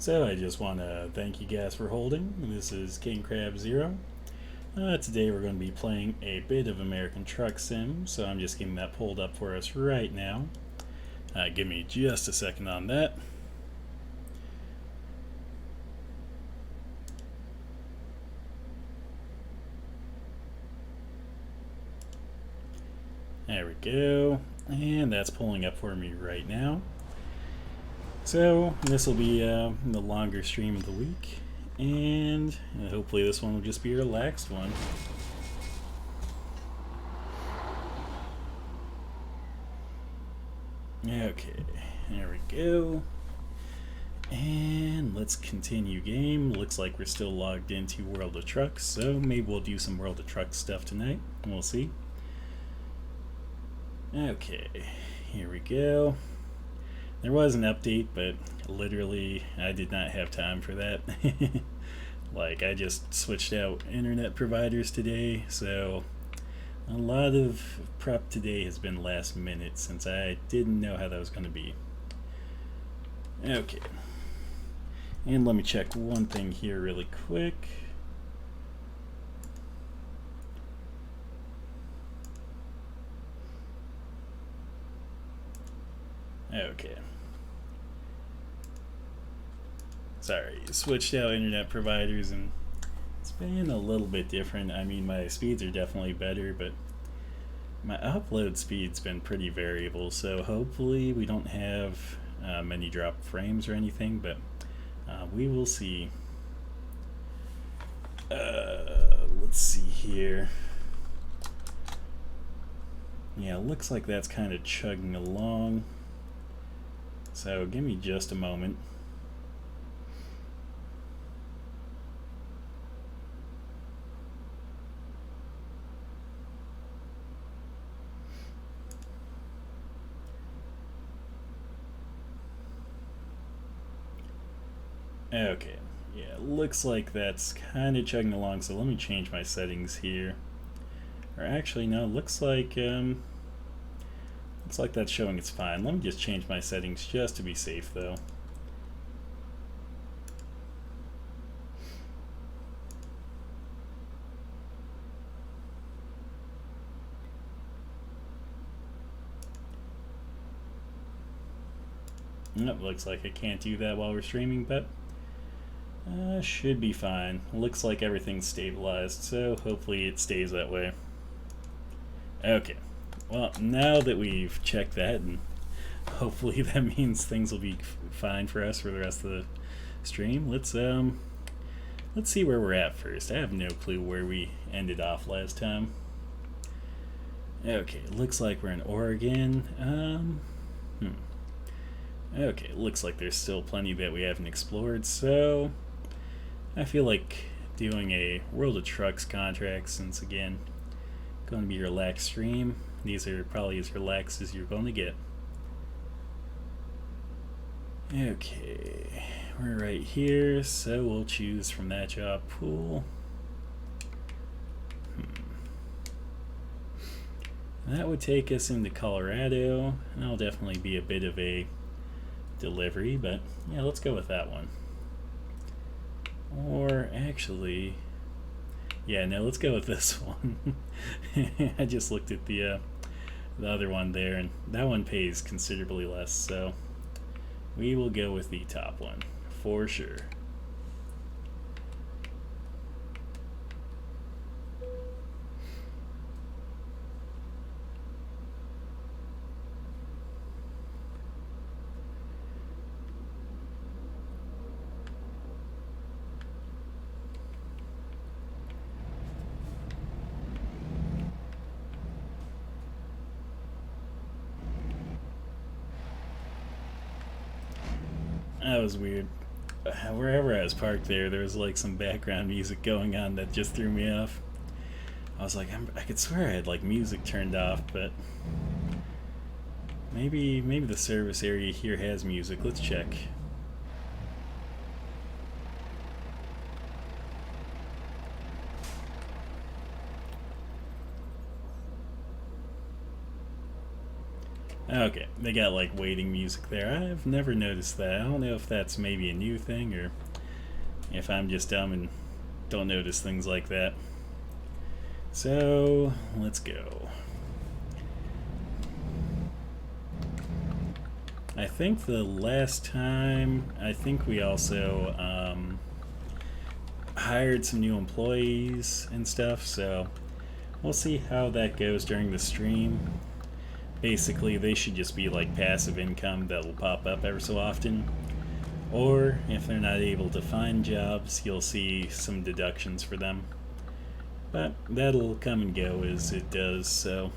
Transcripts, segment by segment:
So I just want to thank you guys for holding. This is King Crab Zero. Today we're going to be playing a bit of American Truck Sim, so I'm just getting that pulled up for us right now. Give me just a second on that. There we go, and that's pulling up for me right now. So this will be the longer stream of the week, and hopefully this one will just be a relaxed one. Okay, there we go. And let's continue game. Looks like we're still logged into World of Trucks, so maybe we'll do some World of Trucks stuff tonight. We'll see. Okay, here we go. There was an update, but literally I did not have time for that. Like, I just switched out internet providers today, so a lot of prep today has been last minute since I didn't know how that was going to be. Okay. And let me check one thing here really quick. Okay. Sorry, switched out internet providers and it's been a little bit different. I mean, my speeds are definitely better, but my upload speed's been pretty variable, so hopefully we don't have many drop frames or anything, but we will see. Let's see here. Yeah, looks like that's kind of chugging along. So give me just a moment. Okay, yeah, looks like that's kind of chugging along, so let me change my settings here. Or actually, no, looks like that's showing it's fine. Let me just change my settings just to be safe, though. Nope, looks like I can't do that while we're streaming, but should be fine. Looks like everything's stabilized, so hopefully it stays that way. Okay, well, now that we've checked that, and hopefully that means things will be fine for us for the rest of the stream, let's see where we're at first. I have no clue where we ended off last time. Okay, looks like we're in Oregon. Okay, looks like there's still plenty that we haven't explored, so I feel like doing a World of Trucks contract, since again, going to be a relaxed stream. These are probably as relaxed as you're going to get. Okay, we're right here, so we'll choose from that job pool. That would take us into Colorado. That'll definitely be a bit of a delivery, but yeah, let's go with that one. Or actually, yeah, no, let's go with this one. I just looked at the other one there, and that one pays considerably less, so we will go with the top one for sure. That was weird. Wherever I was parked there was like some background music going on that just threw me off. I was like, I could swear I had like music turned off, but maybe the service area here has music. Let's check. Okay, they got like waiting music there. I've never noticed that. I don't know if that's maybe a new thing or if I'm just dumb and don't notice things like that. So, let's go. I think the last time, I think we also hired some new employees and stuff, so we'll see how that goes during the stream. Basically, they should just be like passive income that will pop up every so often. Or, if they're not able to find jobs, you'll see some deductions for them. But that'll come and go as it does, so...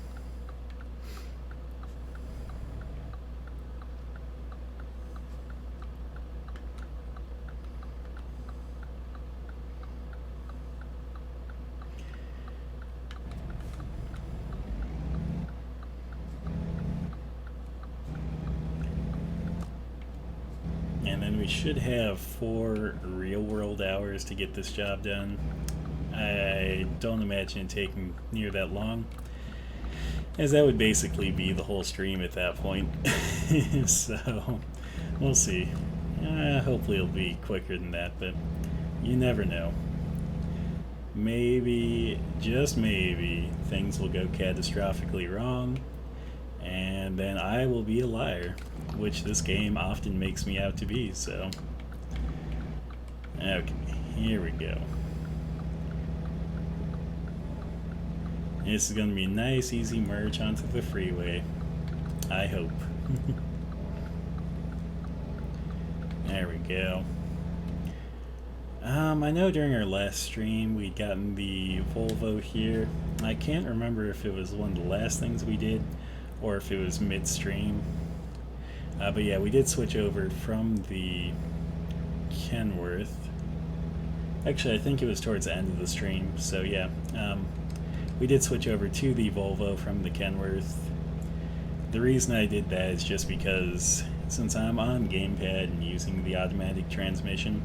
And then we should have 4 real-world hours to get this job done. I don't imagine it taking near that long, as that would basically be the whole stream at that point. So, we'll see. Hopefully it'll be quicker than that, but you never know. Maybe, just maybe, things will go catastrophically wrong, and then I will be a liar, which this game often makes me out to be, so... Okay, here we go. This is going to be a nice, easy merge onto the freeway. I hope. There we go. I know during our last stream we'd gotten the Volvo here. I can't remember if it was one of the last things we did or if it was midstream. But yeah, we did switch over from the Kenworth. Actually, I think it was towards the end of the stream, so yeah. We did switch over to the Volvo from the Kenworth. The reason I did that is just because since I'm on gamepad and using the automatic transmission,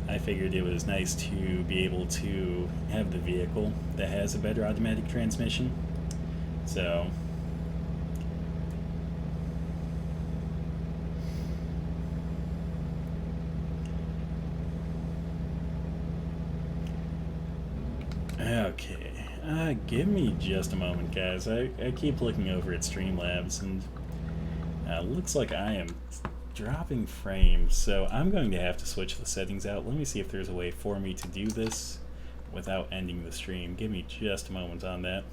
I figured it was nice to be able to have the vehicle that has a better automatic transmission. So... okay, give me just a moment, guys. I keep looking over at Streamlabs, and looks like I am dropping frames, so I'm going to have to switch the settings out. Let me see if there's a way for me to do this without ending the stream. Give me just a moment on that.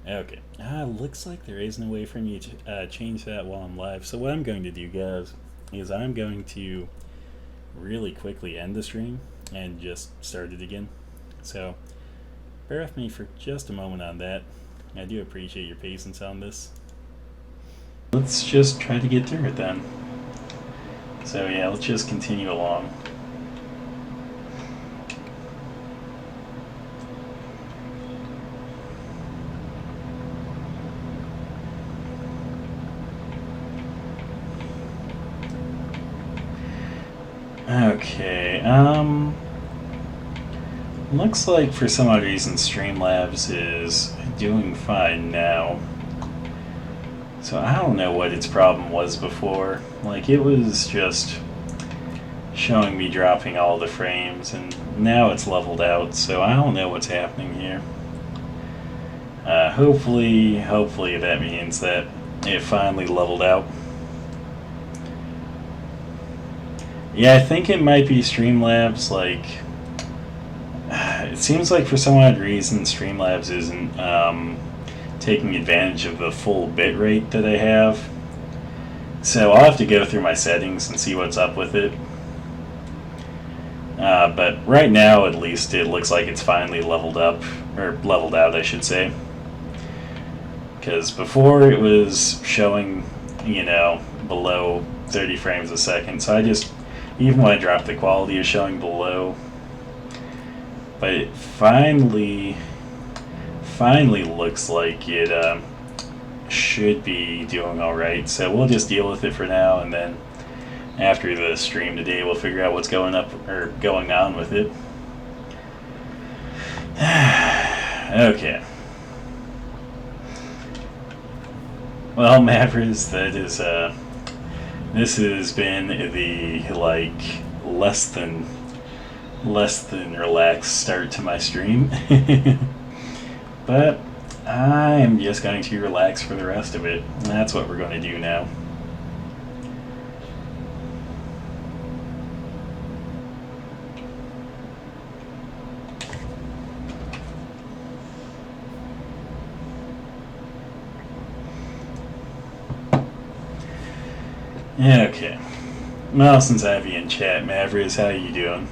Okay, looks like there isn't a way for me to change that while I'm live. So what I'm going to do, guys, is I'm going to really quickly end the stream and just start it again. So bear with me for just a moment on that. I do appreciate your patience on this. Let's just try to get through it then. So yeah, let's just continue along. Okay, looks like for some odd reason Streamlabs is doing fine now. So I don't know what its problem was before. Like, it was just showing me dropping all the frames, and now it's leveled out, so I don't know what's happening here. Hopefully that means that it finally leveled out. Yeah, I think it might be Streamlabs, like... It seems like for some odd reason Streamlabs isn't taking advantage of the full bitrate that I have. So I'll have to go through my settings and see what's up with it. But right now, at least, it looks like it's finally leveled up, or leveled out, I should say. Because before it was showing, you know, below 30 frames a second, so I just... Even when I dropped the quality, is showing below. But it finally finally looks like it should be doing alright, so we'll just deal with it for now, and then after the stream today we'll figure out what's going on with it. Okay. Well, Mavericks, that is this has been the less than relaxed start to my stream. But I am just going to relax for the rest of it. That's what we're going to do now. Okay. Well, since I have you in chat, Mavericks, how you doing?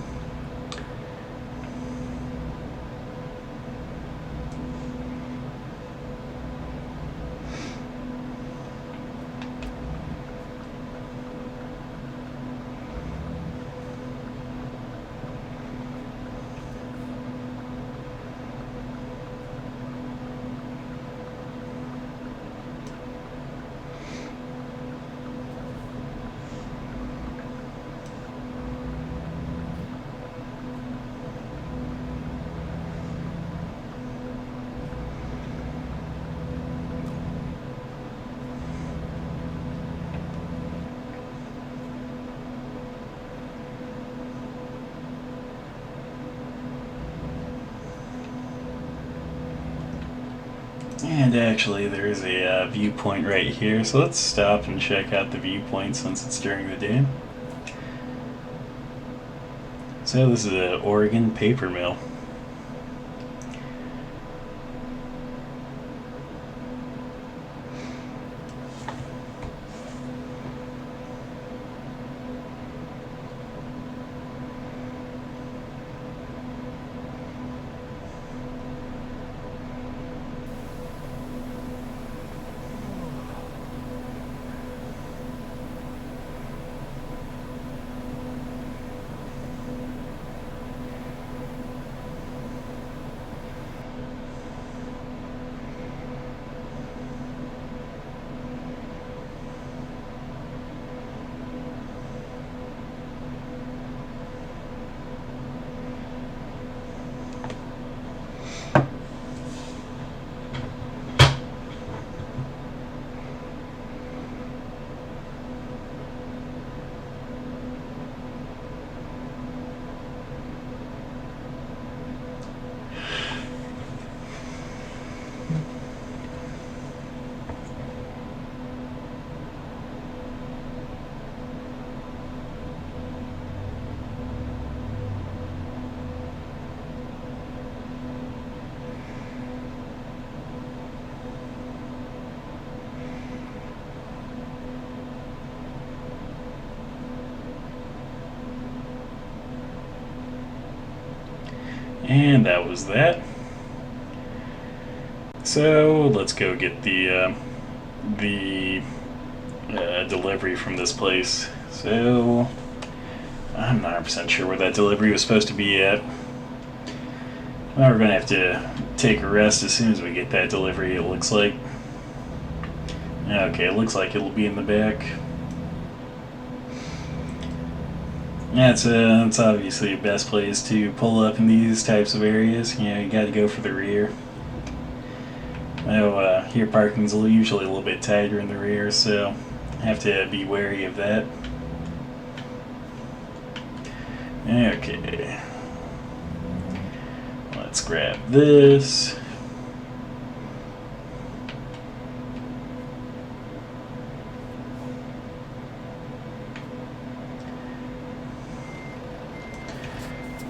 And actually, there's a viewpoint right here, so let's stop and check out the viewpoint since it's during the day. So this is an Oregon paper mill. And that was that. So let's go get the delivery from this place. So I'm not 100% sure where that delivery was supposed to be at. Well, we're gonna have to take a rest as soon as we get that delivery, it looks like. Okay, it looks like it'll be in the back. Yeah, it's obviously the best place to pull up in these types of areas. You know, you got to go for the rear. I know here parking's usually a little bit tighter in the rear, so I have to be wary of that. Okay. Let's grab this.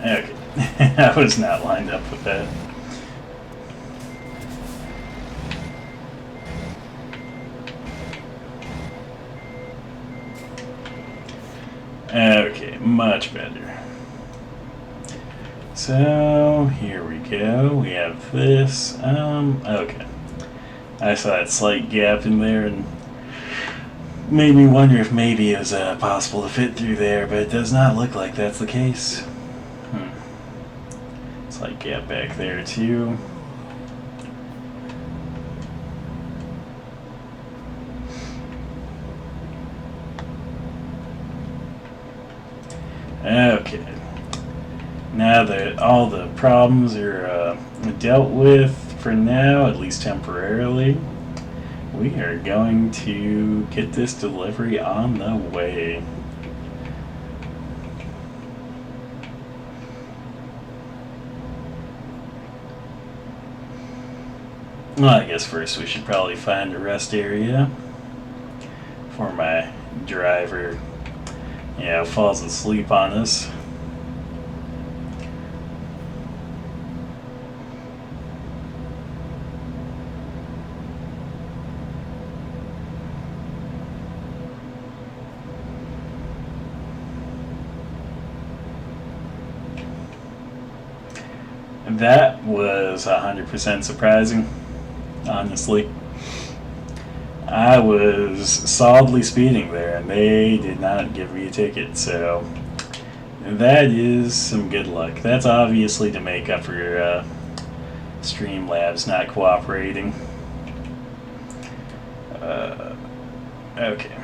Okay, I was not lined up with that. Okay, much better. So, here we go. We have this. Okay. I saw that slight gap in there and made me wonder if maybe it was possible to fit through there, but it does not look like that's the case. Slight gap back there too. Okay. Now that all the problems are dealt with for now, at least temporarily, we are going to get this delivery on the way. Well, I guess first we should probably find a rest area before my driver, falls asleep on us. That was 100% surprising, honestly. I was solidly speeding there, and they did not give me a ticket, so that is some good luck. That's obviously to make up for Streamlabs not cooperating. Okay.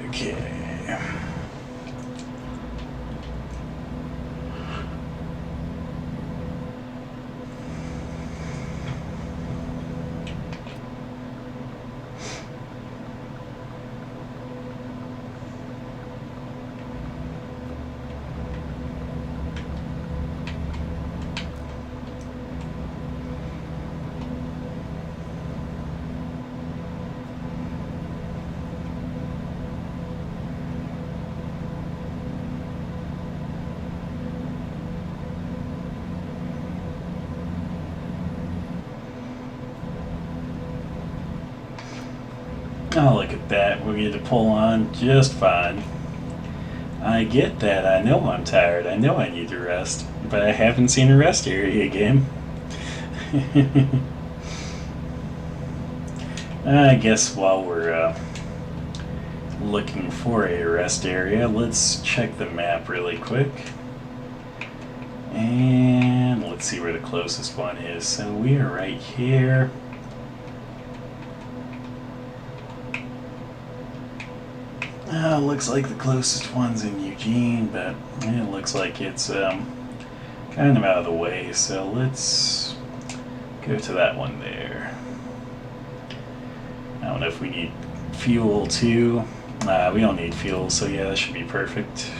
Okay. Oh, look at that. We get to pull on just fine. I get that. I know I'm tired. I know I need to rest. But I haven't seen a rest area game. I guess while we're looking for a rest area, let's check the map really quick. And let's see where the closest one is. So we are right here. Looks like the closest one's in Eugene, but it looks like it's kind of out of the way, so let's go to that one there. I don't know if we need fuel too. We don't need fuel, so yeah, that should be perfect.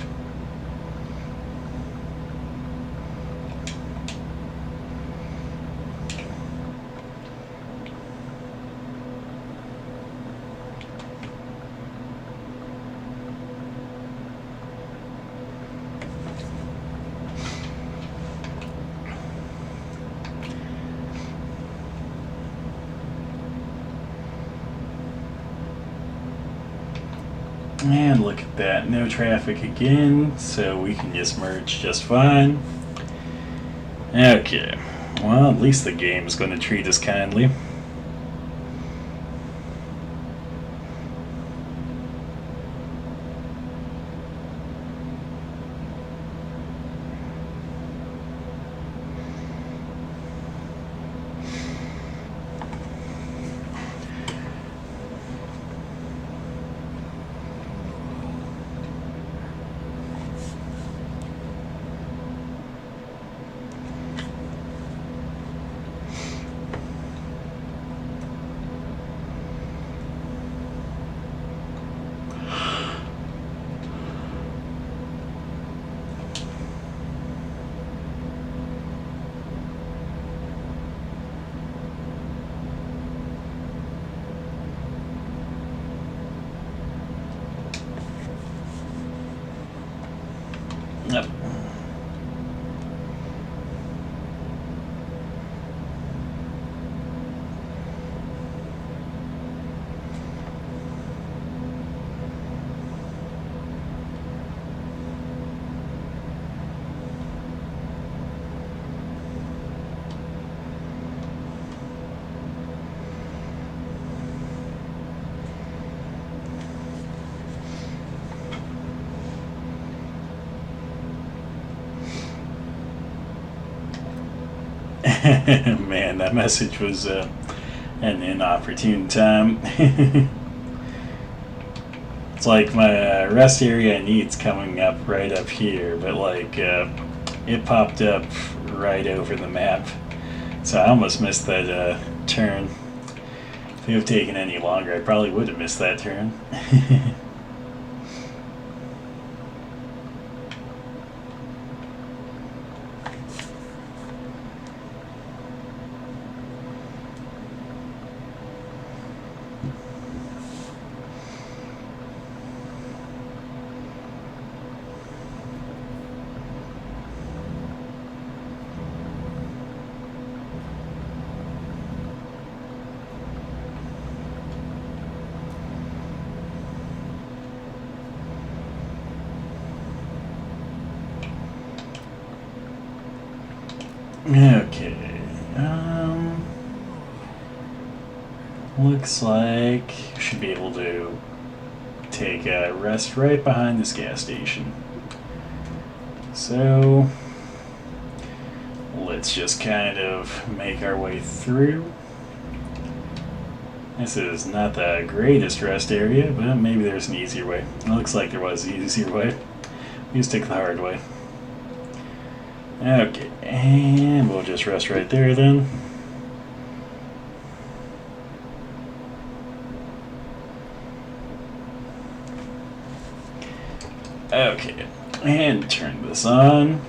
And look at that, no traffic again, so we can just merge just fine. Okay, well, at least the game is going to treat us kindly. Yep. Man, that message was an inopportune time. It's like my rest area needs coming up right up here, but like it popped up right over the map. So I almost missed that turn. If it would have taken any longer, I probably would have missed that turn. Okay. Looks like should be able to take a rest right behind this gas station. So let's just kind of make our way through. This is not the greatest rest area, but maybe there's an easier way. It looks like there was an easier way. We just take the hard way. Okay, and we'll just rest right there then. Okay, and turn this on.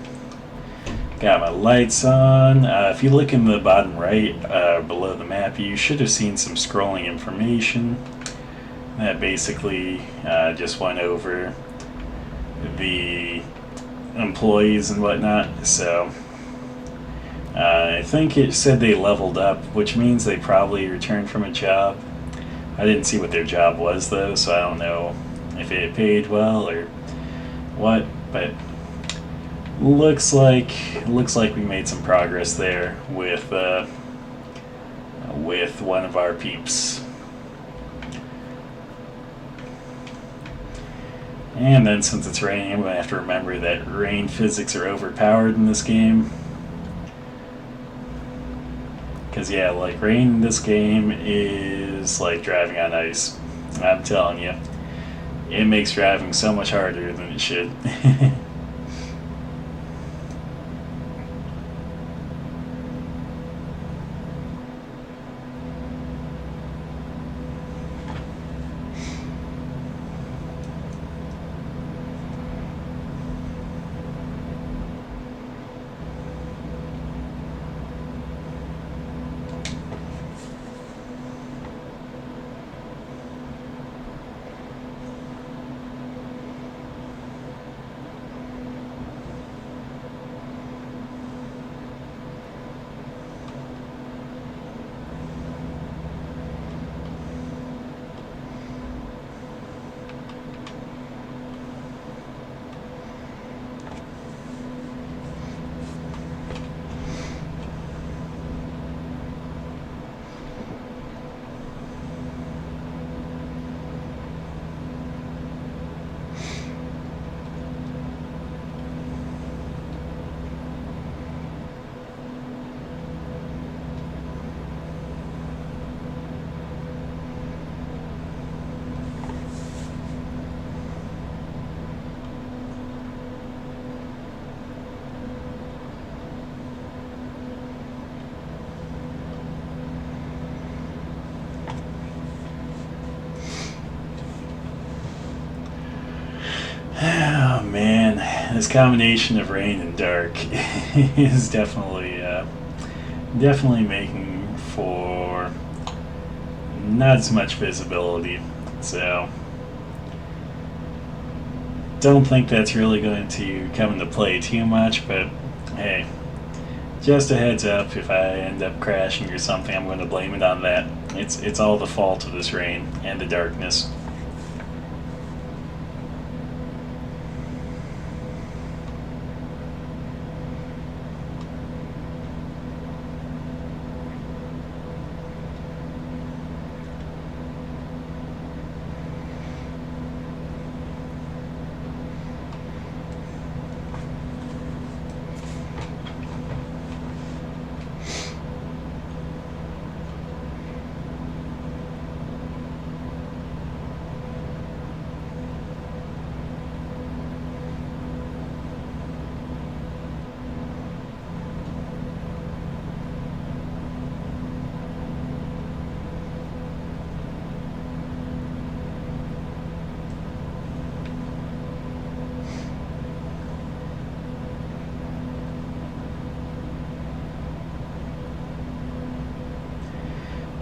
Got my lights on. If you look in the bottom right below the map, you should have seen some scrolling information that basically just went over the employees and whatnot. So I think it said they leveled up, which means they probably returned from a job. I didn't see what their job was though, so I don't know if it paid well or what, but looks like we made some progress there with one of our peeps. And then since it's raining, I'm going to have to remember that rain physics are overpowered in this game. Because yeah, like rain in this game is like driving on ice. I'm telling you, it makes driving so much harder than it should. Oh man, this combination of rain and dark is definitely making for not as much visibility. So don't think that's really going to come into play too much, but hey, just a heads up, if I end up crashing or something, I'm going to blame it on that. It's all the fault of this rain and the darkness.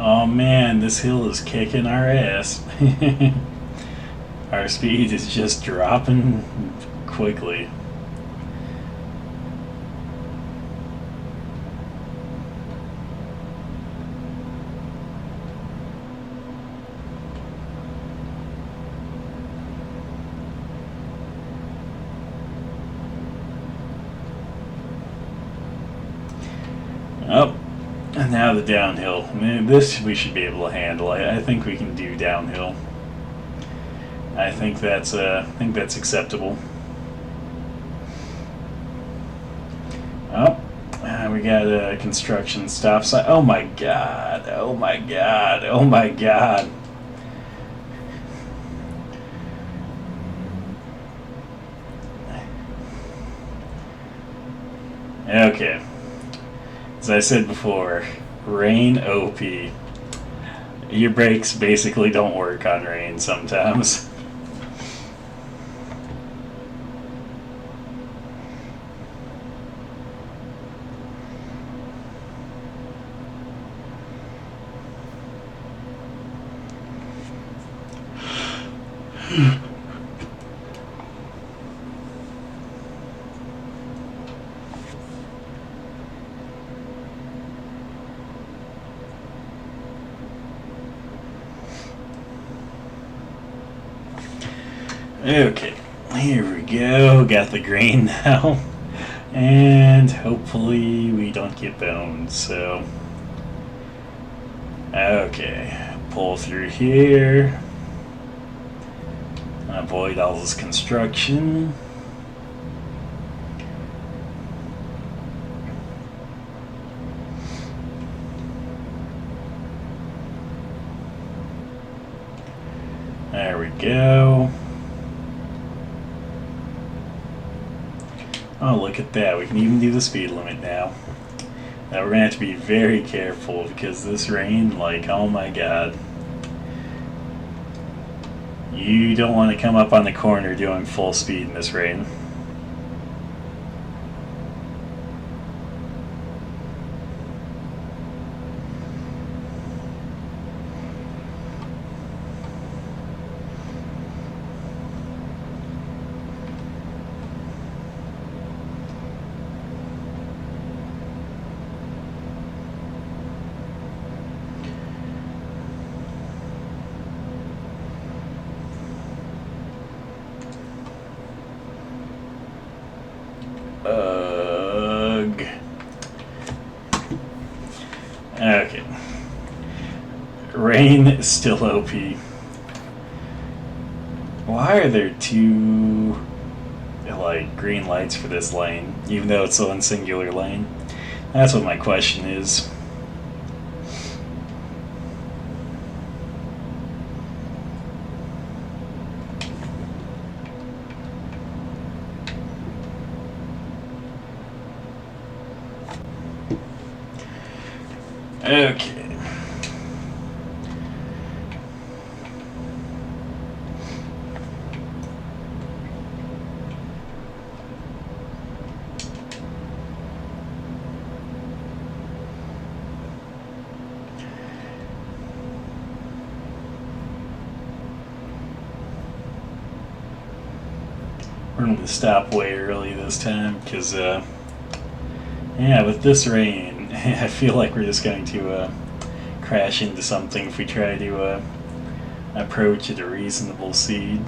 Oh man, this hill is kicking our ass. Our speed is just dropping quickly. Oh, and now the downhill. This we should be able to handle. I think we can do downhill. I think that's acceptable. Oh, we got a construction stop sign. Oh my god! Oh my god! Oh my god! Okay. As I said before, rain OP. Your brakes basically don't work on rain sometimes. Okay, here we go. Got the green now. And hopefully we don't get boned, so. Okay, pull through here. Avoid all this construction. There we go. Oh, look at that. We can even do the speed limit now. Now we're going to have to be very careful because this rain, like, oh my god. You don't want to come up on the corner doing full speed in this rain. Ugh. Okay. Rain is still OP. Why are there two, like, green lights for this lane, even though it's one singular lane? That's what my question is. Okay. We're going to stop way early this time because, yeah, with this rain, I feel like we're just going to crash into something if we try to approach at a reasonable speed.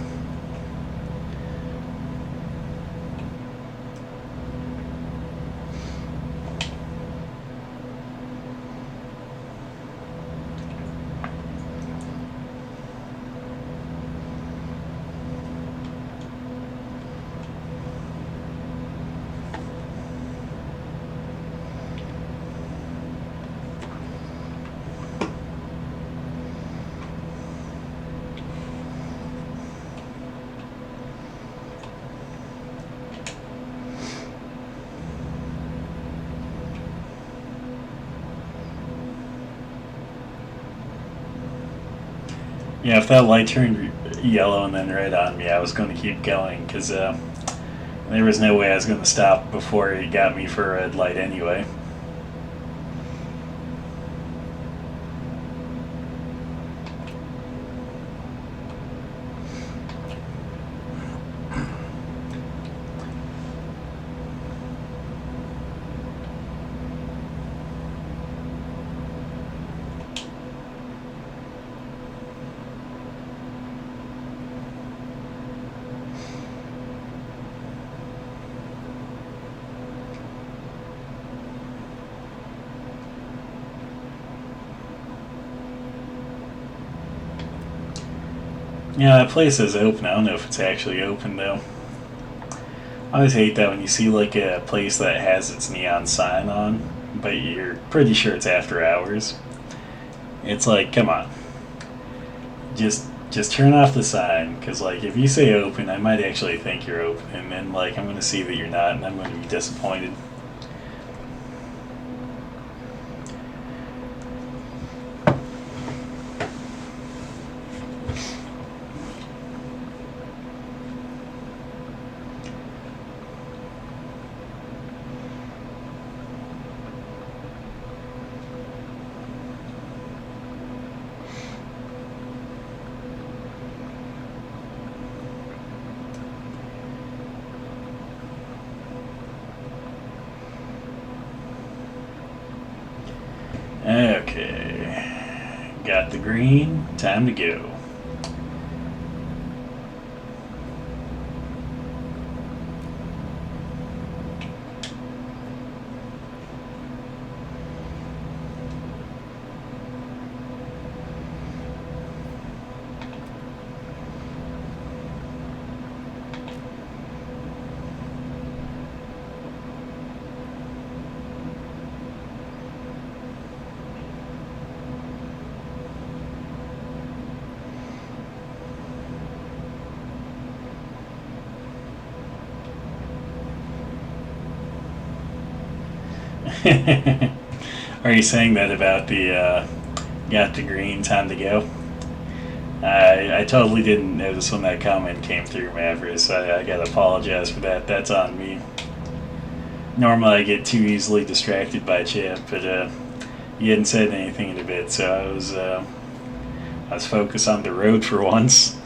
Yeah, if that light turned yellow and then red on me, I was going to keep going because there was no way I was going to stop before it got me for a red light anyway. Yeah, that place is open. I don't know if it's actually open though. I always hate that when you see like a place that has its neon sign on, but you're pretty sure it's after hours. It's like, come on, just turn off the sign, because like if you say open, I might actually think you're open, and then like I'm gonna see that you're not, and I'm gonna be disappointed. Okay, got the green, time to go. Are you saying that about the got the green, time to go? I totally didn't notice when that comment came through, Maverick, so I gotta apologize for that. That's on me. Normally I get too easily distracted by chat, but you hadn't said anything in a bit, so I was focused on the road for once.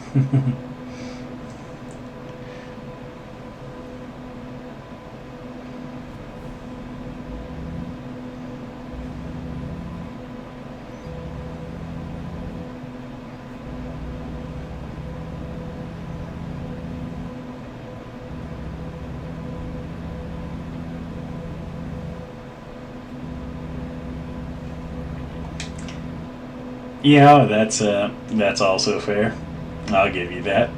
Yeah, that's also fair. I'll give you that.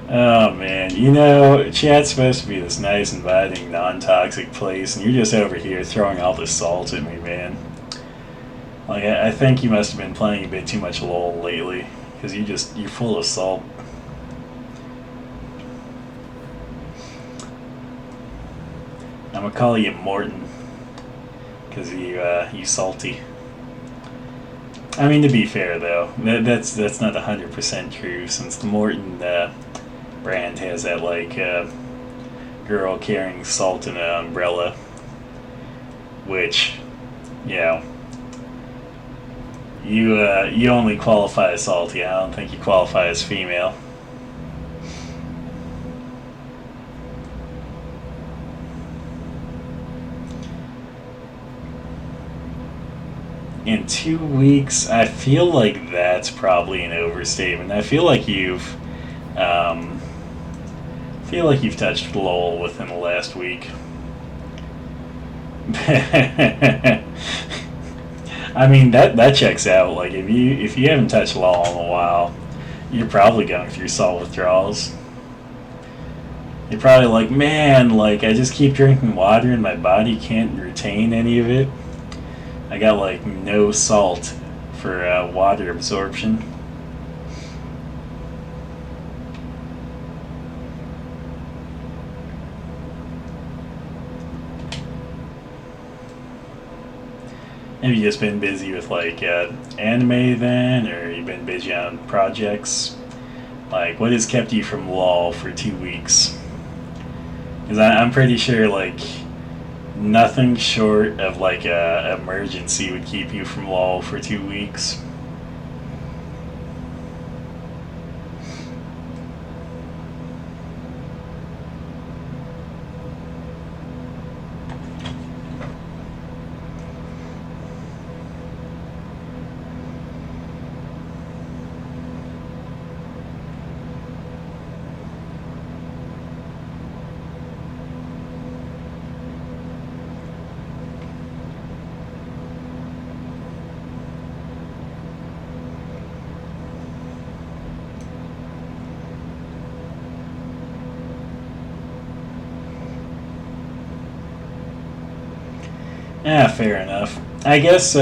Oh man, chat's supposed to be this nice, inviting, non-toxic place, and you're just over here throwing all this salt at me, man. Like I think you must have been playing a bit too much LOL lately, because you're full of salt. I'm gonna call you Morton, because you salty. I mean, to be fair though, that's not 100% true, since the Morton brand has that like girl carrying salt in an umbrella, which, you know, you only qualify as salty. I don't think you qualify as female. In 2 weeks, I feel like that's probably an overstatement. I feel like you've touched LOL within the last week. I mean that checks out. Like if you haven't touched LOL in a while, you're probably going through salt withdrawals. You're probably like, man, like I just keep drinking water and my body can't retain any of it. I got like no salt for water absorption. Have you just been busy with like anime then, or you been busy on projects? Like, what has kept you from LOL for 2 weeks? Because I'm pretty sure like nothing short of like a emergency would keep you from LOL for 2 weeks. Fair enough. I guess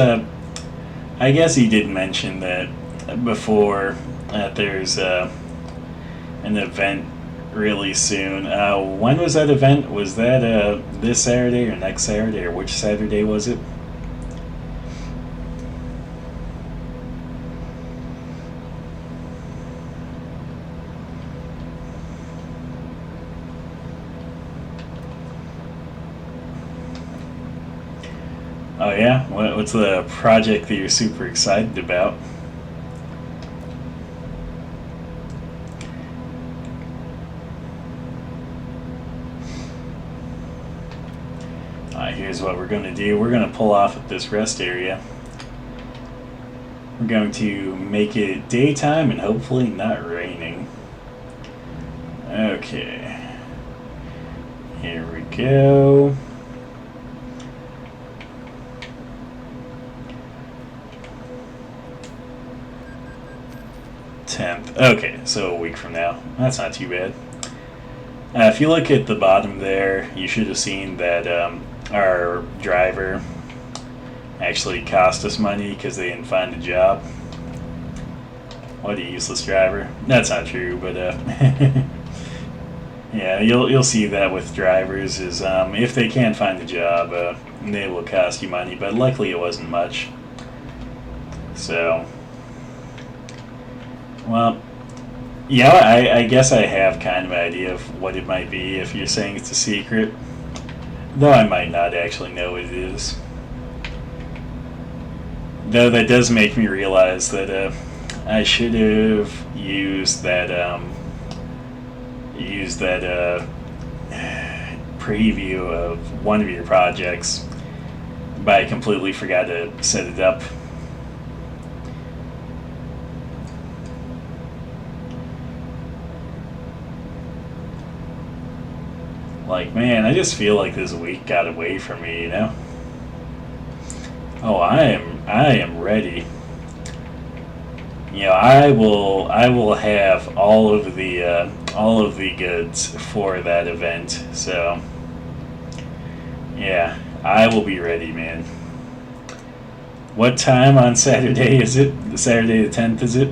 he did mention that before that there's an event really soon. When was that event? Was that this Saturday or next Saturday, or which Saturday was it? Oh yeah, what's the project that you're super excited about? Here's what we're going to do. We're going to pull off at this rest area. We're going to make it daytime and hopefully not raining. Okay. Here we go. Tenth. Okay, so a week from now. That's not too bad. If you look at the bottom there, you should have seen that our driver actually cost us money because they didn't find a job. What a useless driver. That's not true, but yeah, you'll see that with drivers is if they can't find a job, they will cost you money. But luckily, it wasn't much. So, well, yeah, I guess I have kind of an idea of what it might be if you're saying it's a secret. Though I might not actually know what it is. Though that does make me realize that I should have used that preview of one of your projects, but I completely forgot to set it up. Like, man, I just feel like this week got away from me, you know? Oh, I am ready. You know, I will have all of the goods for that event. So, yeah, I will be ready, man. What time on Saturday is it? Saturday the 10th, is it?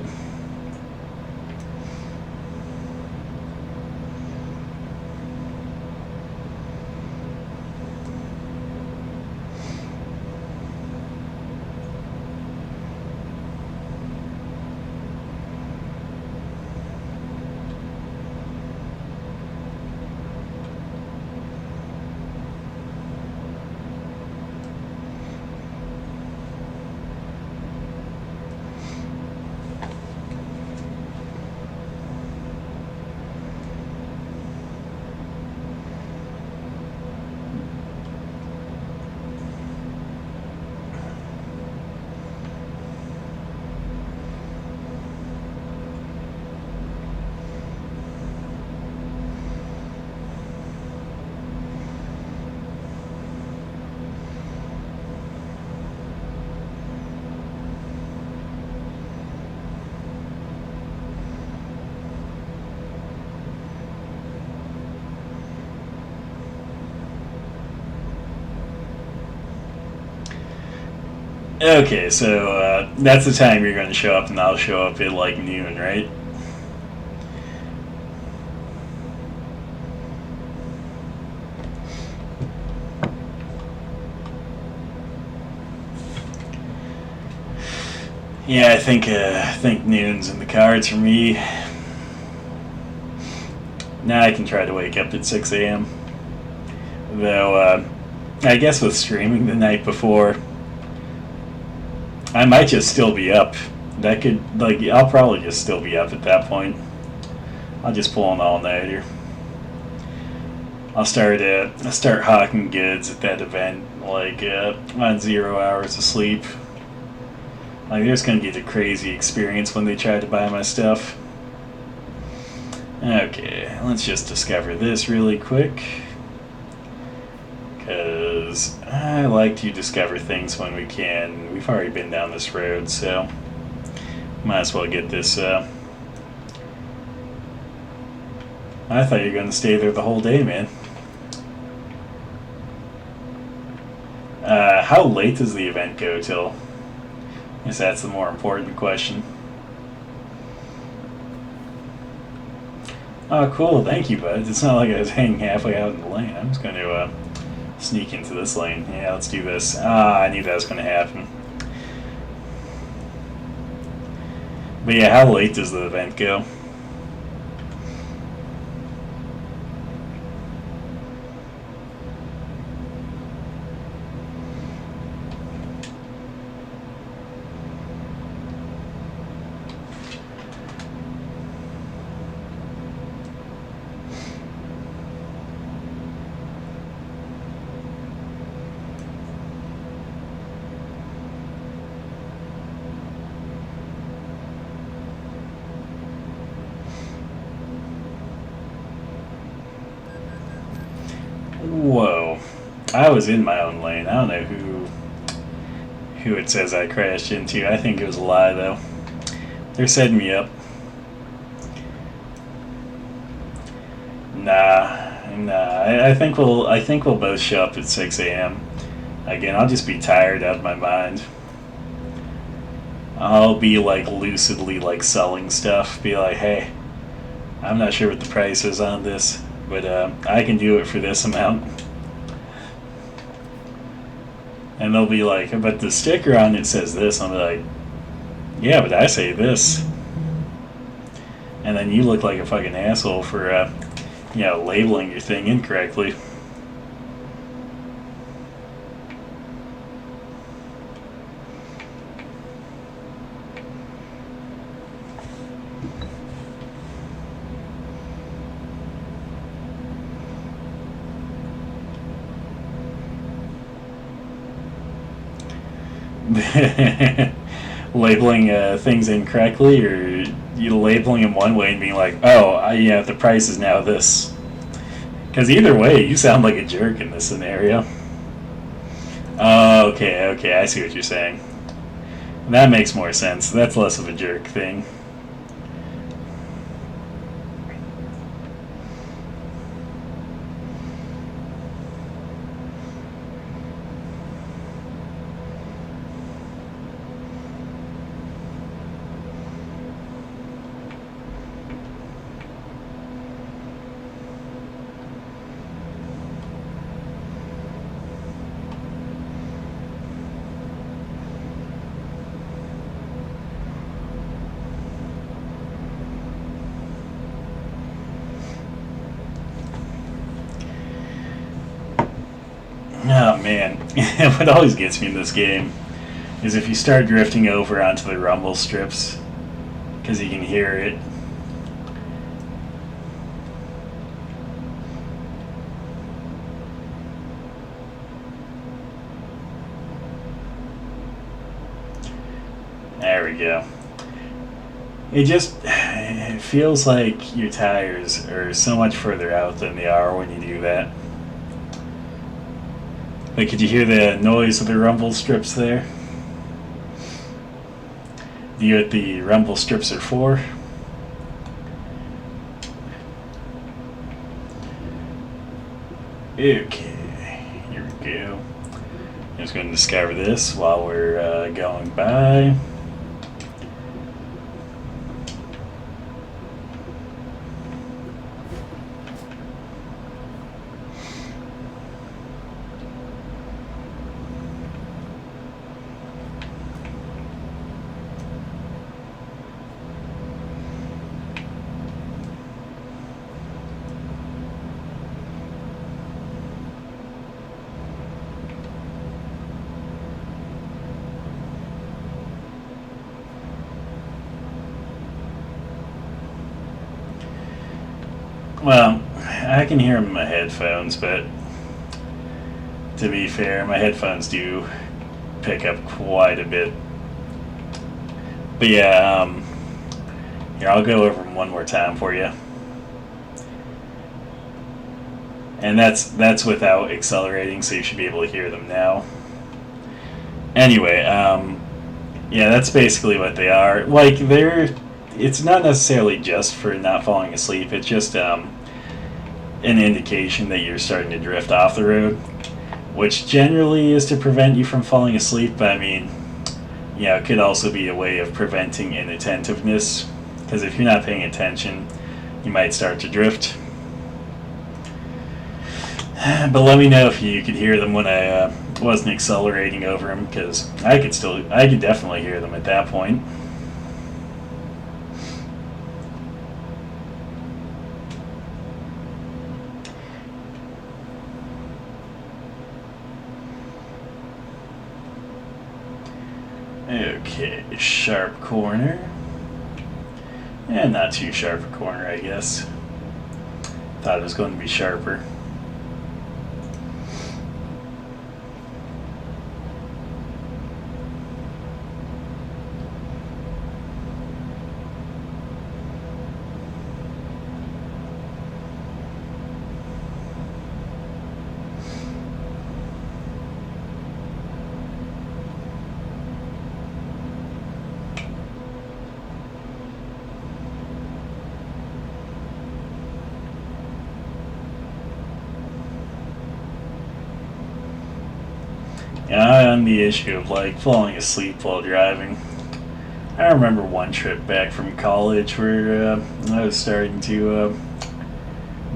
Okay, so that's the time you're going to show up, and I'll show up at like noon, right? Yeah, I think noon's in the cards for me. Now I can try to wake up at 6 a.m. Though I guess with streaming the night before, I might just still be up. That could, like, I'll probably just still be up at that point. I'll just pull an all-nighter. I'll start hawking goods at that event, like, on 0 hours of sleep. Like, there's gonna be the crazy experience when they try to buy my stuff. Okay, let's just discover this really quick. Because I like to discover things when we can. We've already been down this road, so might as well get this. I thought you were going to stay there the whole day, man. how late does the event go till? I guess that's the more important question. Oh, cool. Thank you, bud. It's not like I was hanging halfway out in the lane. I'm just going to sneak into this lane. Yeah, let's do this. I knew that was going to happen. But yeah, how late does the event go? Whoa. I was in my own lane. I don't know who it says I crashed into. I think it was a lie, though. They're setting me up. Nah. I think we'll both show up at 6 a.m. Again, I'll just be tired out of my mind. I'll be like lucidly like selling stuff. Be like, hey, I'm not sure what the price is on this, but I can do it for this amount. And they'll be like, but the sticker on it says this. I'll be like, yeah, but I say this. And then you look like a fucking asshole for, labeling your thing incorrectly. Labeling things incorrectly, or you labeling them one way and being like, oh, yeah, the price is now this. Because either way, you sound like a jerk in this scenario. Oh, okay, I see what you're saying. That makes more sense. That's less of a jerk thing. Oh man, what always gets me in this game is if you start drifting over onto the rumble strips, because you can hear it. There we go. It feels like your tires are so much further out than they are when you do that. But could you hear the noise of the rumble strips there? Do you know what the rumble strips are for? Okay, here we go. I'm just going to discover this while we're going by. Well, I can hear them in my headphones, but to be fair, my headphones do pick up quite a bit. But yeah, here, I'll go over them one more time for you. And that's without accelerating, so you should be able to hear them now. Anyway, yeah, that's basically what they are. Like, it's not necessarily just for not falling asleep. It's just an indication that you're starting to drift off the road. which generally is to prevent you from falling asleep. But I mean, yeah, it could also be a way of preventing inattentiveness, because if you're not paying attention, you might start to drift. But let me know if you could hear them when I wasn't accelerating over them, because I could definitely hear them at that point. Okay, sharp corner. And not too sharp a corner, I guess. Thought it was going to be sharper. On the issue of like falling asleep while driving, I remember one trip back from college where I was starting to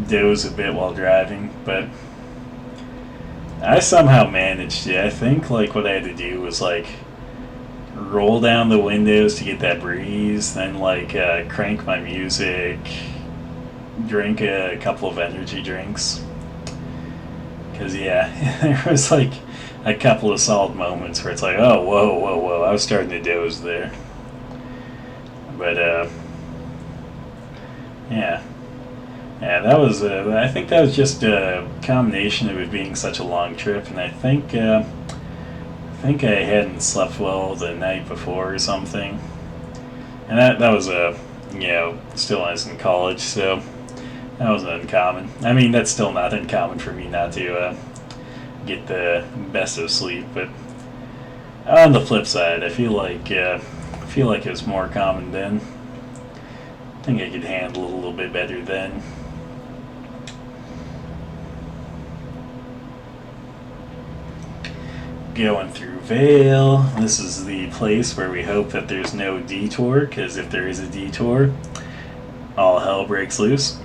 doze a bit while driving, but I somehow managed it. I think like what I had to do was like roll down the windows to get that breeze, then like crank my music, drink a couple of energy drinks. Because yeah, there was like a couple of solid moments where it's like, oh, whoa, I was starting to doze there. But yeah, that was. I think that was just a combination of it being such a long trip, and I think I hadn't slept well the night before or something, and that was still when I was in college, so that wasn't uncommon. I mean, that's still not uncommon for me not to get the best of sleep, but on the flip side, I feel like it was more common then. I think I could handle it a little bit better then. Going through Vale. This is the place where we hope that there's no detour, because if there is a detour, all hell breaks loose.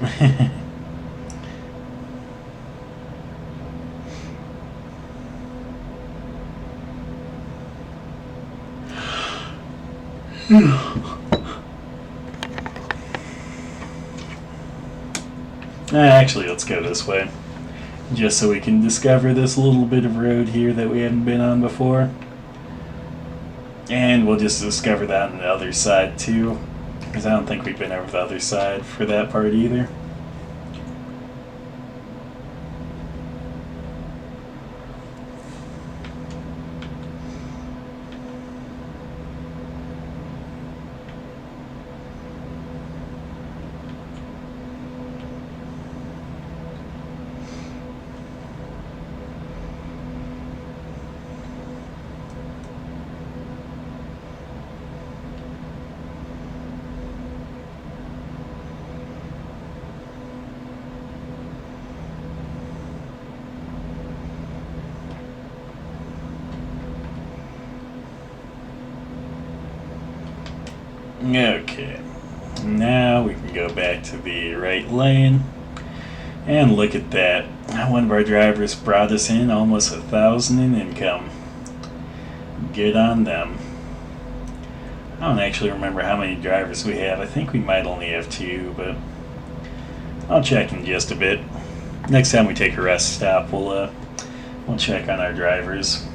Actually, let's go this way, just so we can discover this little bit of road here that we haven't been on before. And we'll just discover that on the other side too, because I don't think we've been over the other side for that part either. Okay, now we can go back to the right lane and look at that. One of our drivers brought us in almost 1,000 in income. Good on them. I don't actually remember how many drivers we have. I think we might only have 2, but I'll check in just a bit. Next time we take a rest stop, we'll check on our drivers.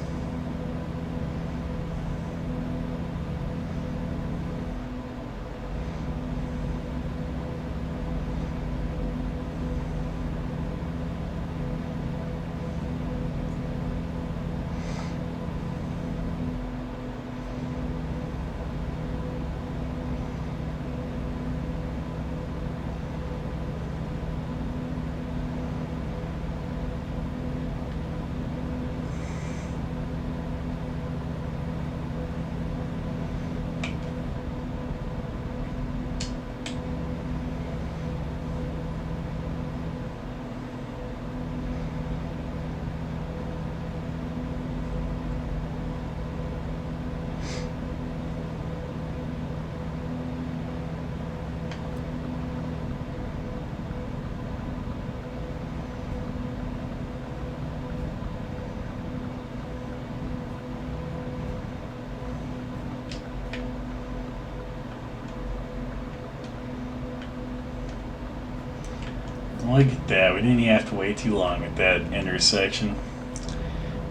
Look at that, we didn't even have to wait too long at that intersection.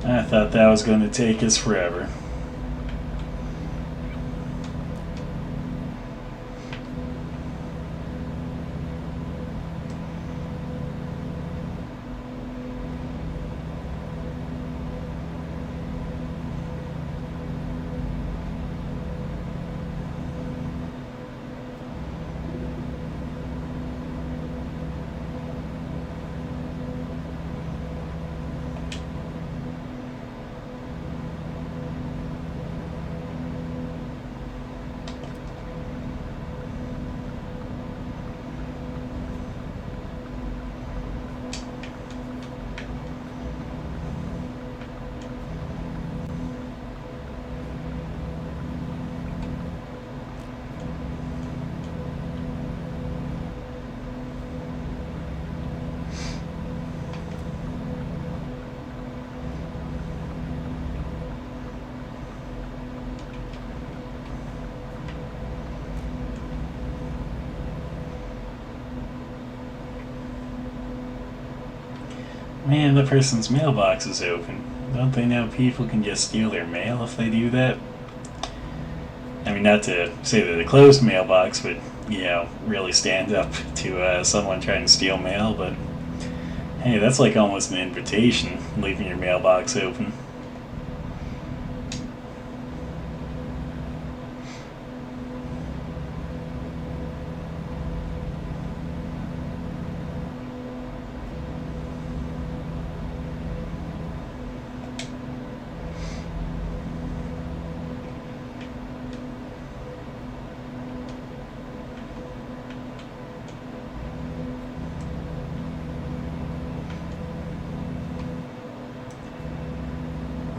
I thought that was going to take us forever. Man, the person's mailbox is open. Don't they know people can just steal their mail if they do that? I mean, not to say that a closed mailbox would, really stand up to someone trying to steal mail, but hey, that's like almost an invitation, leaving your mailbox open.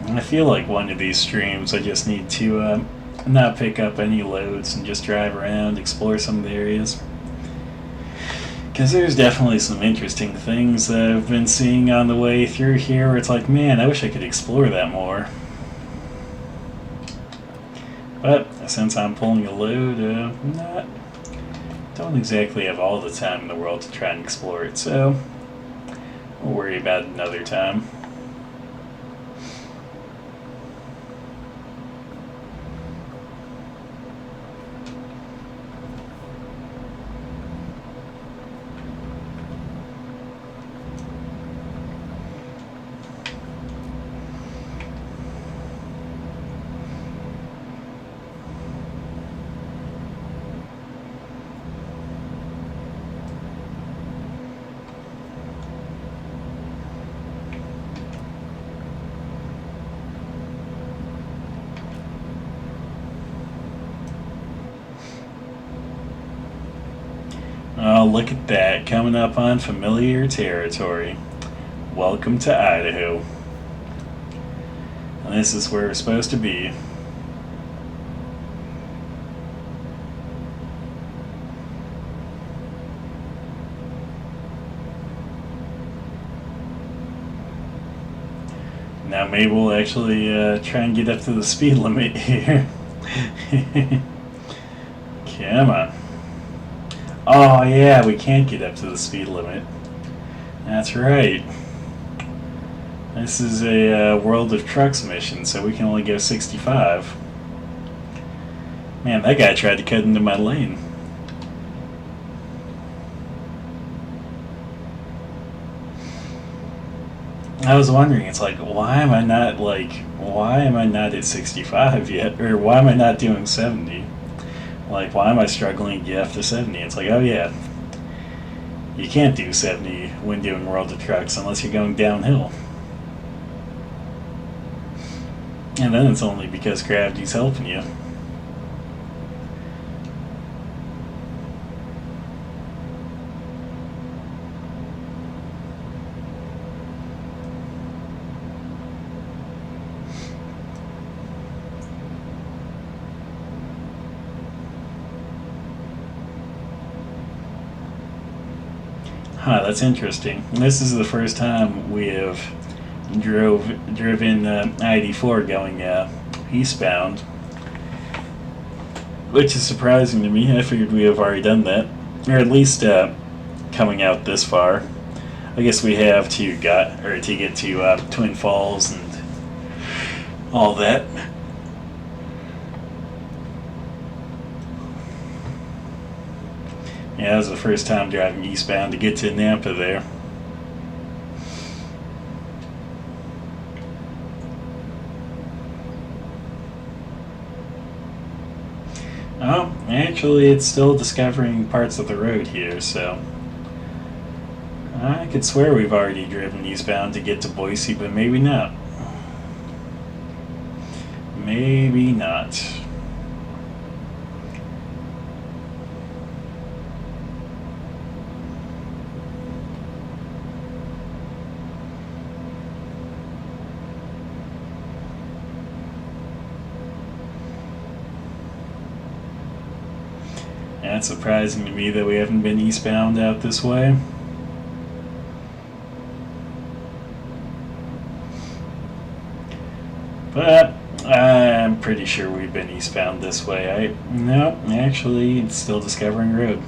I feel like one of these streams I just need to not pick up any loads and just drive around, explore some of the areas. Because there's definitely some interesting things that I've been seeing on the way through here where it's like, man, I wish I could explore that more. But since I'm pulling a load, don't exactly have all the time in the world to try and explore it, so we'll worry about it another time. Oh, look at that, coming up on familiar territory. Welcome to Idaho. And this is where we're supposed to be. Now maybe we'll actually try and get up to the speed limit here. Come on. Oh yeah, we can't get up to the speed limit. That's right. This is a World of Trucks mission, so we can only go 65. Man, that guy tried to cut into my lane. I was wondering, it's like, why am I not at 65 yet? Or why am I not doing 70? Like, why am I struggling to get up to 70? It's like, oh yeah, you can't do 70 when doing World of Trucks unless you're going downhill. And then it's only because gravity's helping you. Huh, that's interesting. This is the first time we have driven I-84 going eastbound, which is surprising to me. I figured we have already done that, or at least kind coming out this far. I guess we have to get to Twin Falls and all that. Yeah, that was the first time driving eastbound to get to Nampa there. Oh, actually, it's still discovering parts of the road here, so I could swear we've already driven eastbound to get to Boise, but maybe not. Maybe not. That's surprising to me that we haven't been eastbound out this way. But I'm pretty sure we've been eastbound this way. No, actually, it's still discovering road.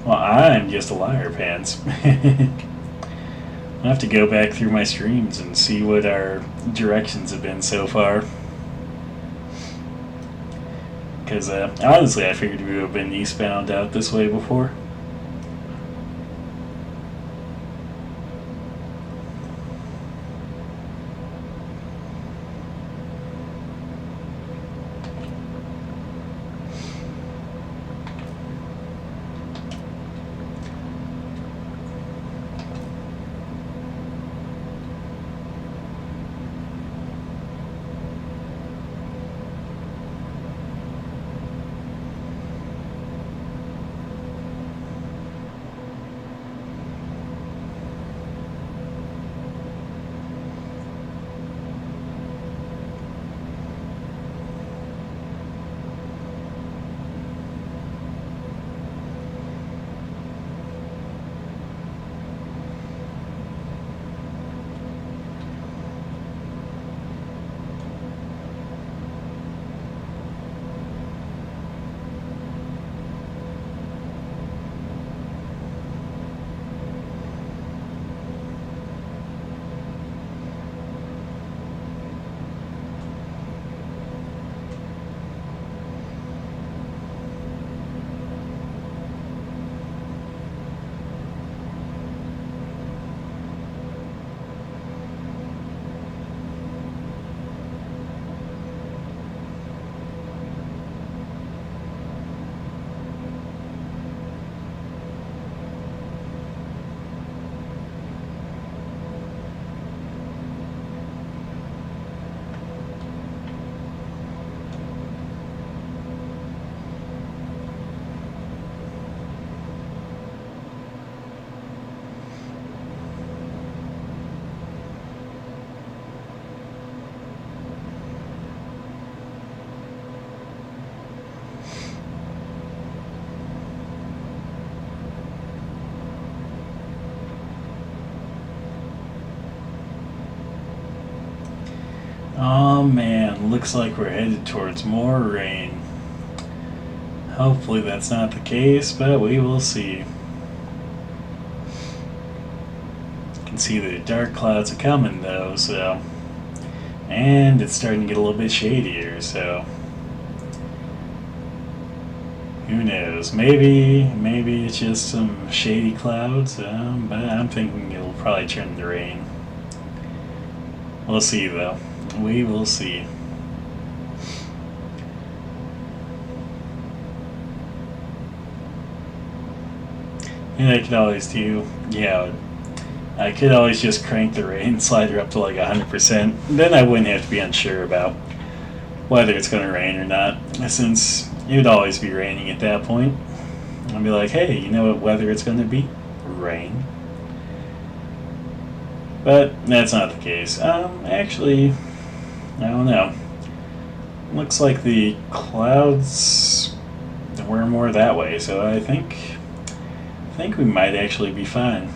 Well, I'm just a liar, Pants. I'll have to go back through my streams and see what our directions have been so far. Because honestly, I figured we would have been eastbound out this way before. Oh man, looks like we're headed towards more rain. Hopefully that's not the case, but we will see. You can see the dark clouds are coming though, so. And it's starting to get a little bit shadier, so. Who knows? Maybe it's just some shady clouds, but I'm thinking it'll probably turn into rain. We'll see though. We will see. And I could always do, I could always just crank the rain slider up to like 100%. Then I wouldn't have to be unsure about whether it's going to rain or not, since it would always be raining at that point. I'd be like, hey, you know what weather it's going to be? Rain. But that's not the case. Actually, I don't know. Looks like the clouds were more that way, so I think we might actually be fine.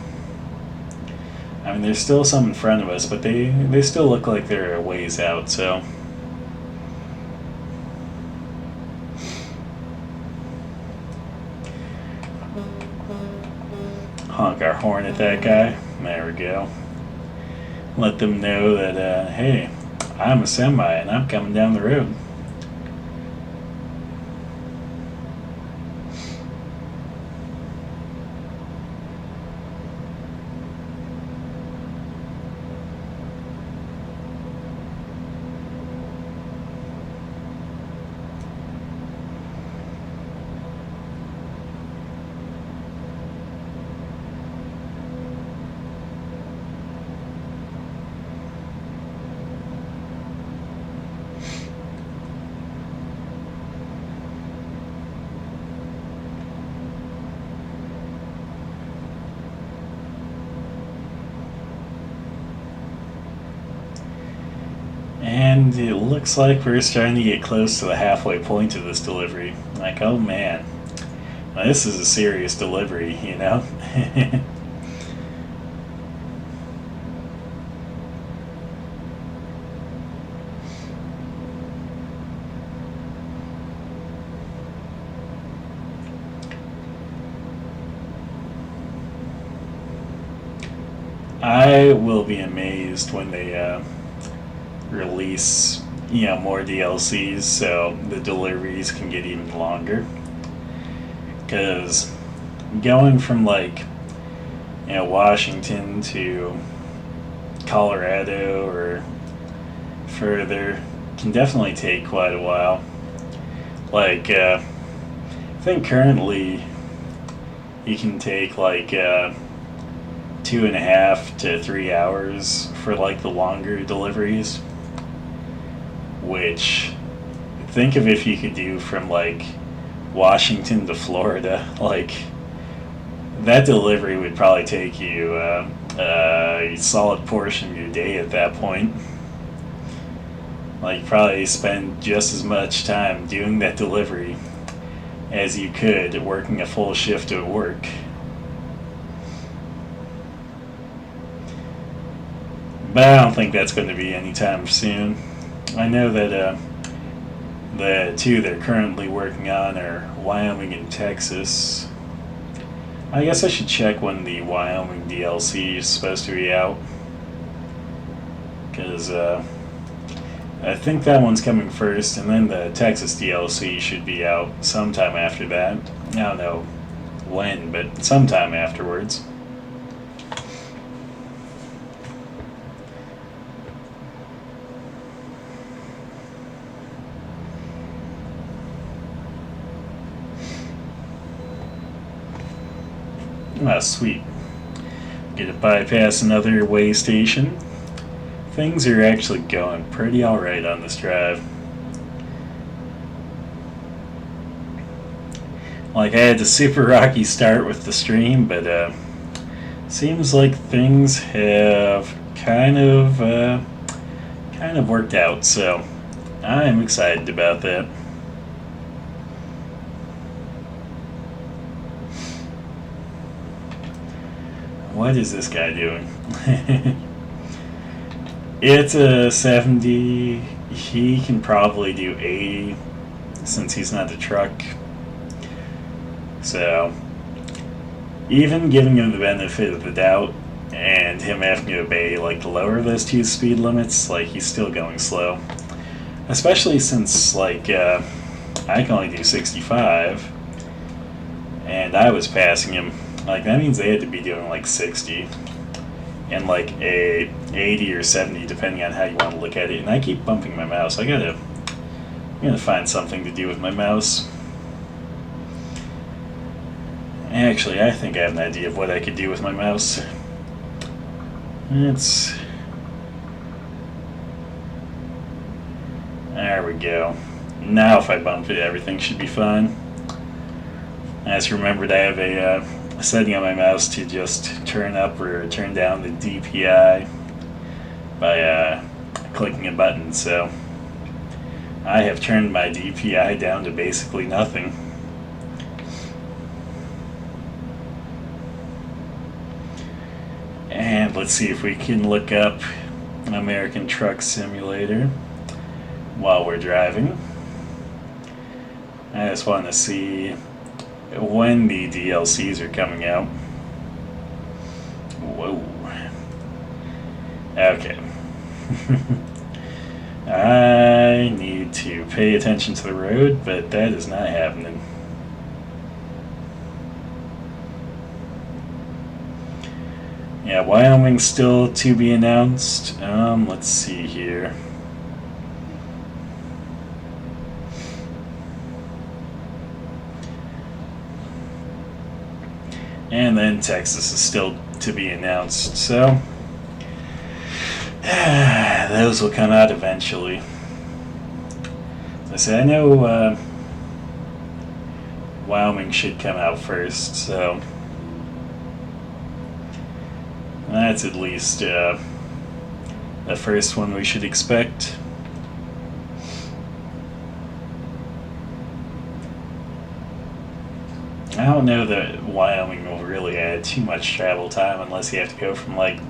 I mean, there's still some in front of us, but they still look like they're a ways out, so. honk our horn at that guy. There we go. Let them know that, hey, I'm a semi and I'm coming down the road. And it looks like we're starting to get close to the halfway point of this delivery. Like, oh man, now, this is a serious delivery, you know? I will be amazed when they release, more DLCs so the deliveries can get even longer. Because going from Washington to Colorado or further can definitely take quite a while. I think currently you can take 2.5 to 3 hours for the longer deliveries. Which, think of if you could do from Washington to Florida. That delivery would probably take you a solid portion of your day at that point. You probably spend just as much time doing that delivery as you could working a full shift at work. But I don't think that's going to be anytime soon. I know that the two they're currently working on are Wyoming and Texas. I guess I should check when the Wyoming DLC is supposed to be out. Because I think that one's coming first, and then the Texas DLC should be out sometime after that. I don't know when, but sometime afterwards. Ah, sweet. Get to bypass another way station. Things are actually going pretty alright on this drive. I had a super rocky start with the stream, but seems like things have kind of worked out, so I'm excited about that. What is this guy doing? It's a 70. He can probably do 80 since he's not the truck. So, even giving him the benefit of the doubt and him having to obey the lower of those two speed limits, he's still going slow. Especially since I can only do 65 and I was passing him. That means they had to be doing 60 and a 80 or 70 depending on how you want to look at it. And I keep bumping my mouse. I'm gonna find something to do with my mouse. Actually, I think I have an idea of what I could do with my mouse. There we go. Now if I bump it, everything should be fine. I just remembered I have a setting on my mouse to just turn up or turn down the DPI by clicking a button, so I have turned my DPI down to basically nothing. And let's see if we can look up American Truck Simulator while we're driving. I just want to see when the DLCs are coming out. Whoa. Okay. I need to pay attention to the road, but that is not happening. Yeah, Wyoming's still to be announced. Let's see here. And then Texas is still to be announced, so those will come out eventually. As I said, I know Wyoming should come out first, so that's at least the first one we should expect. I don't know that Wyoming will really add too much travel time unless you have to go from like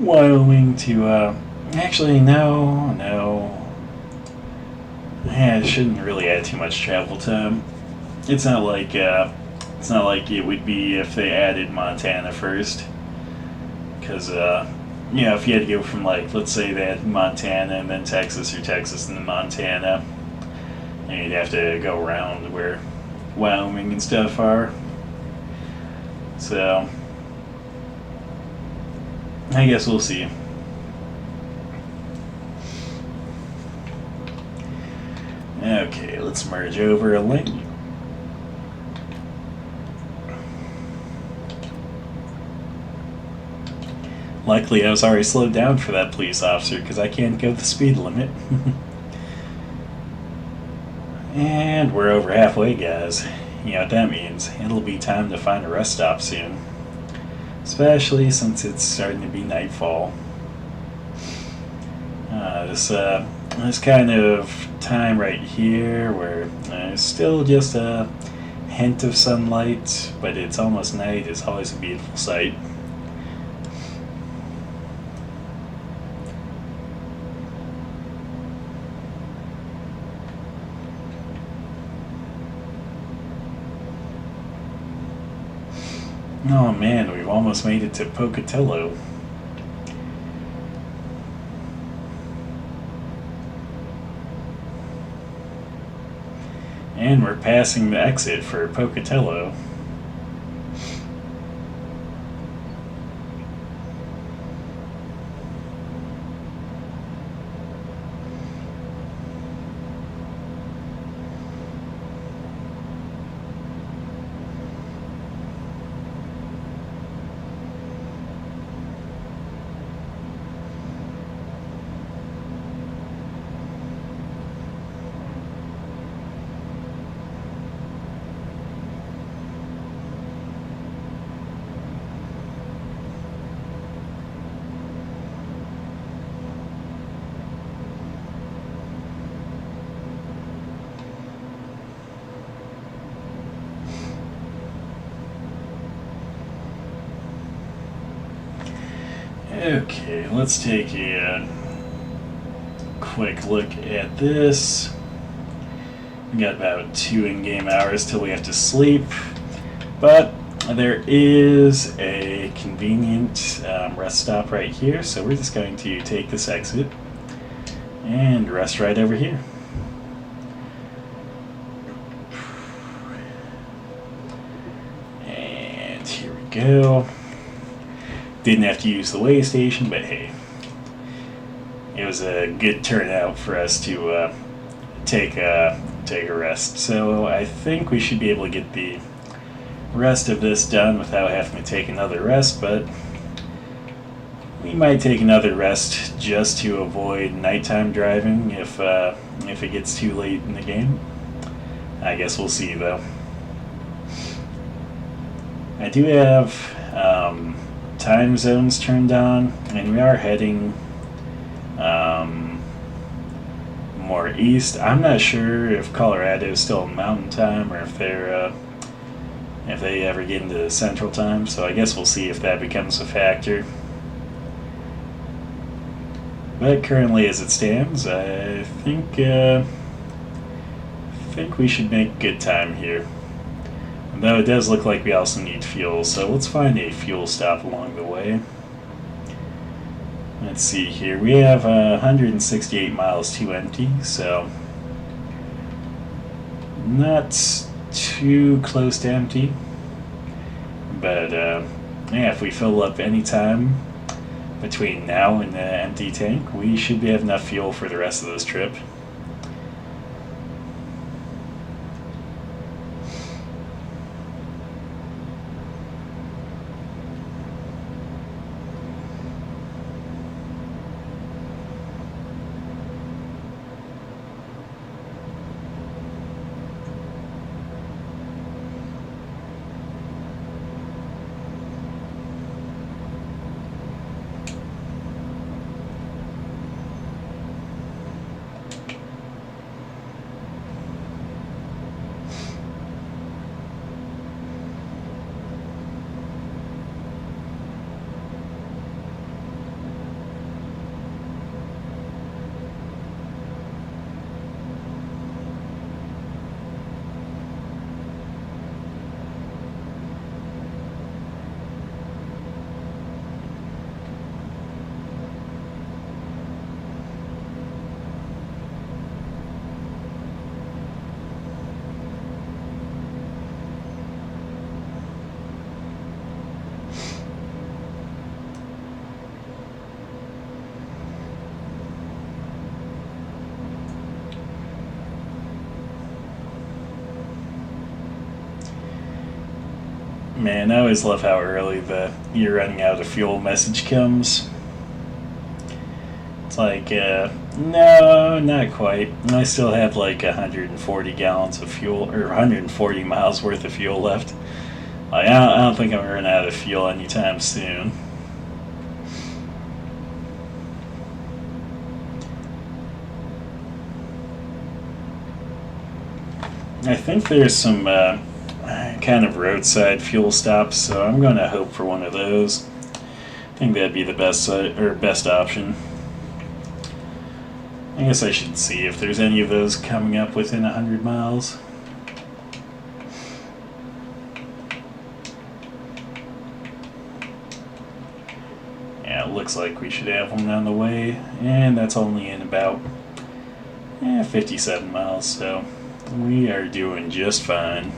Wyoming to actually no. Yeah, it shouldn't really add too much travel time. It's not like it would be if they added Montana first, because if you had to go from, like, let's say they had Montana and then Texas, or Texas and then Montana, and you'd have to go around where Wyoming and stuff are. So I guess we'll see. Okay, let's merge over a link. Luckily, I was already slowed down for that police officer because I can't go the speed limit. And we're over halfway, guys. You know what that means. It'll be time to find a rest stop soon. Especially since it's starting to be nightfall. This kind of time right here where there's still just a hint of sunlight, but it's almost night, is always a beautiful sight. Oh man, we've almost made it to Pocatello. And we're passing the exit for Pocatello. Okay, let's take a quick look at this. We got about 2 in-game hours till we have to sleep, but there is a convenient rest stop right here, so we're just going to take this exit and rest right over here. And here we go. Didn't have to use the way station, but hey, it was a good turnout for us to take a rest. So I think we should be able to get the rest of this done without having to take another rest, but we might take another rest just to avoid nighttime driving if it gets too late in the game. I guess we'll see, though. I do have time zones turned on, and we are heading more east. I'm not sure if Colorado is still mountain time or if they ever get into central time, so I guess we'll see if that becomes a factor. But currently, as it stands, I think we should make good time here. Though it does look like we also need fuel, so let's find a fuel stop along the way. Let's see here. We have 168 miles to empty, so not too close to empty. But yeah, if we fill up any time between now and the empty tank, we should have enough fuel for the rest of this trip. Man, I always love how early the "you're running out of fuel" message comes. It's like, no, not quite. I still have like 140 gallons of fuel, or 140 miles worth of fuel left. Like, I don't think I'm going to run out of fuel anytime soon. I think there's some kind of roadside fuel stops, so I'm going to hope for one of those. I think that'd be the best option. I guess I should see if there's any of those coming up within 100 miles. Yeah, it looks like we should have one on the way, and that's only in about 57 miles, so we are doing just fine.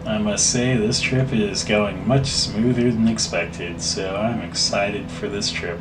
I must say, this trip is going much smoother than expected, so I'm excited for this trip.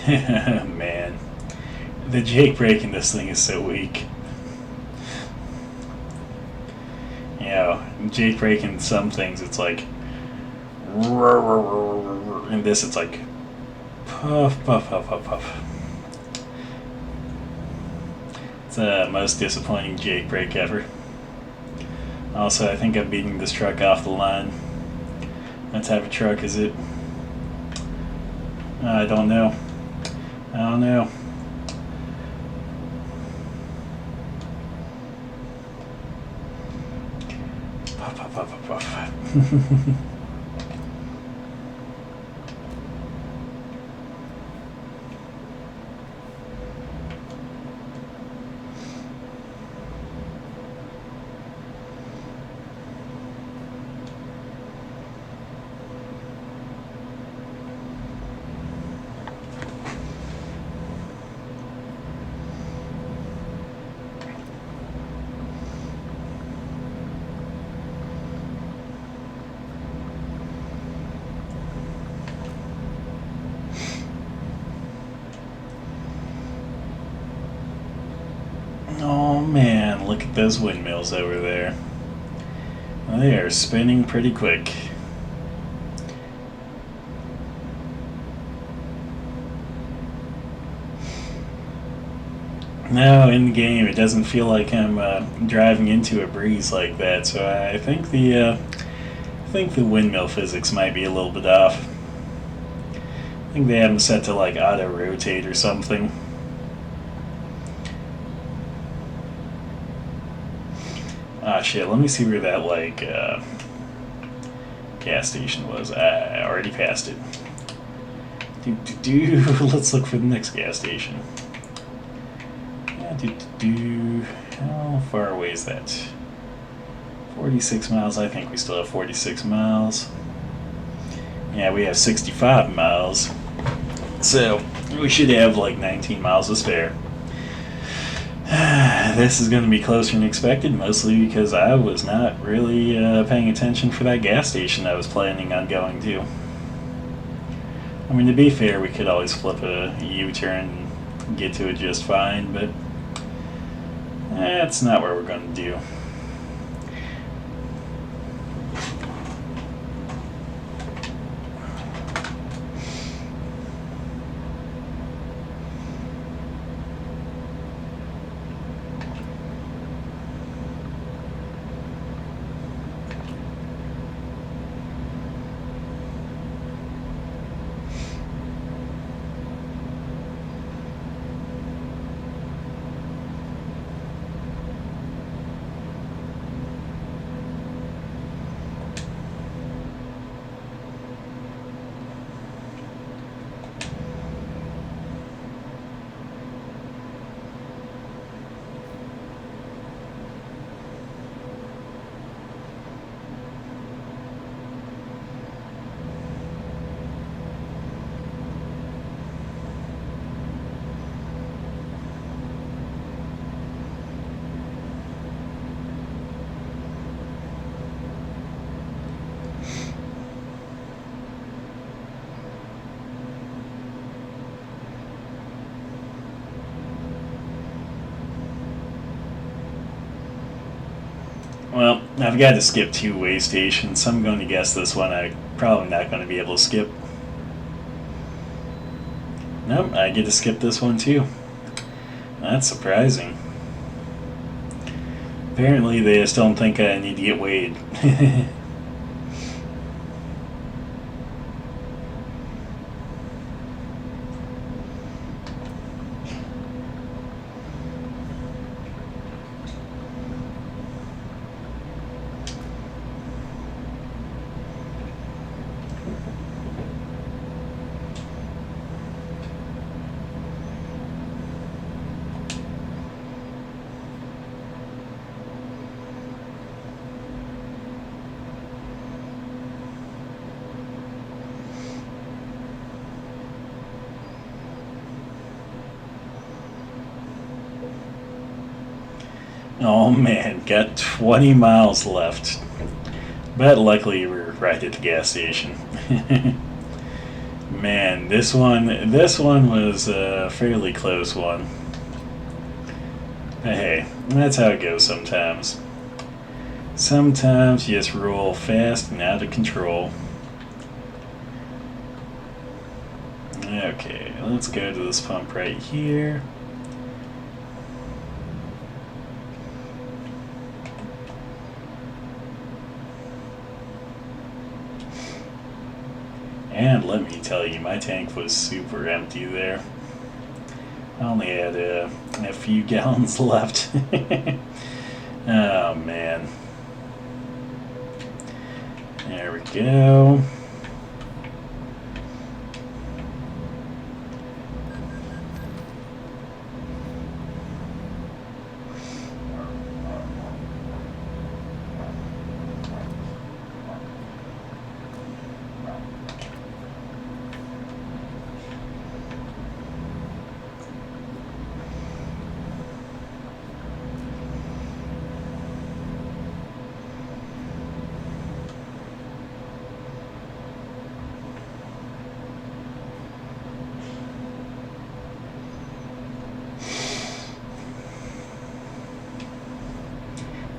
Man, the Jake brake in this thing is so weak. You know, Jake brake in some things it's like, and this it's like, puff, puff, puff, puff, puff. It's the most disappointing Jake brake ever. Also, I think I'm beating this truck off the line. What type of truck is it? I don't know. I don't know. Puff, puff, puff, puff, puff. Oh man, look at those windmills over there. Well, they are spinning pretty quick. No, in the game it doesn't feel like I'm driving into a breeze like that, so I think the windmill physics might be a little bit off. I think they have them set to like auto rotate or something. Ah shit, let me see where that like gas station was. I already passed it. Let's look for the next gas station. How far away is that? 46 miles. I think we still have 46 miles. Yeah, we have 65 miles. So we should have like 19 miles to spare. This is going to be closer than expected, mostly because I was not really paying attention for that gas station I was planning on going to. I mean, to be fair, we could always flip a U-turn and get to it just fine, but that's not what we're going to do. Well, I've got to skip two way stations, so I'm going to guess this one I'm probably not going to be able to skip. Nope, I get to skip this one too. That's surprising. Apparently they just don't think I need to get weighed. Oh man, got 20 miles left. But luckily we're right at the gas station. Man, this one was a fairly close one. But hey, that's how it goes sometimes. Sometimes you just roll fast and out of control. Okay, let's go to this pump right here. And let me tell you, my tank was super empty there. I only had a few gallons left. Oh man. There we go.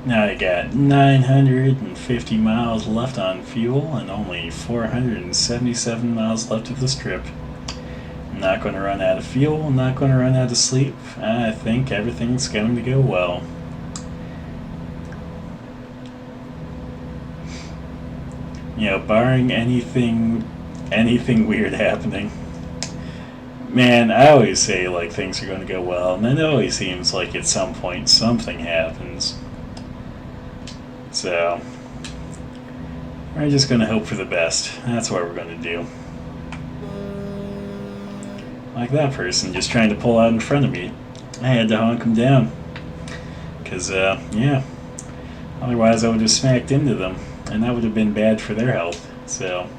Now I got 950 miles left on fuel and only 477 miles left of this trip. I'm not going to run out of fuel, I'm not going to run out of sleep. I think everything's going to go well. You know, barring anything weird happening. Man, I always say like things are going to go well, and then it always seems like at some point something happens. So, we're just going to hope for the best. That's what we're going to do. Like that person just trying to pull out in front of me. I had to honk him down. Because, yeah. Otherwise I would have smacked into them. And that would have been bad for their health. So...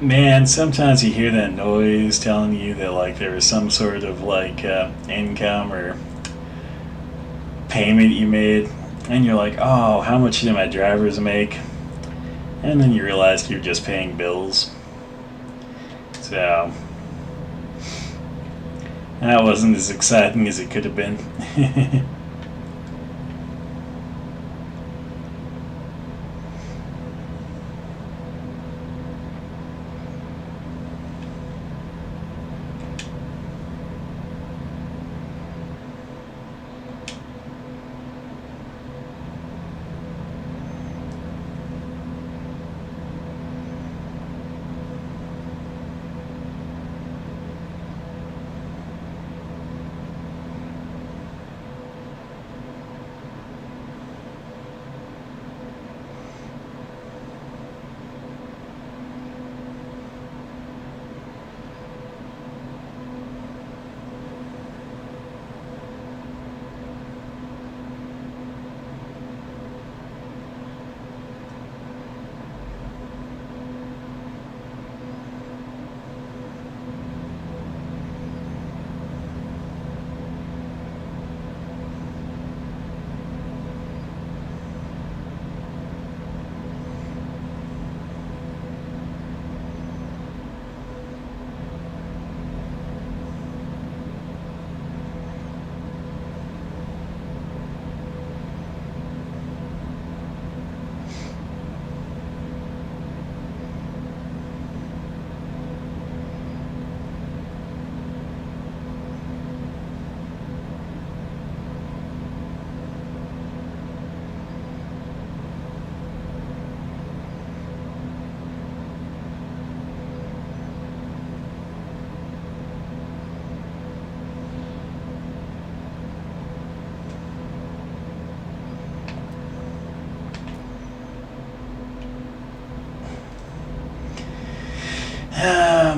Man, sometimes you hear that noise telling you that like there was some sort of like income or payment you made, and you're like, oh, how much did my drivers make? And then you realize you're just paying bills. So that wasn't as exciting as it could have been.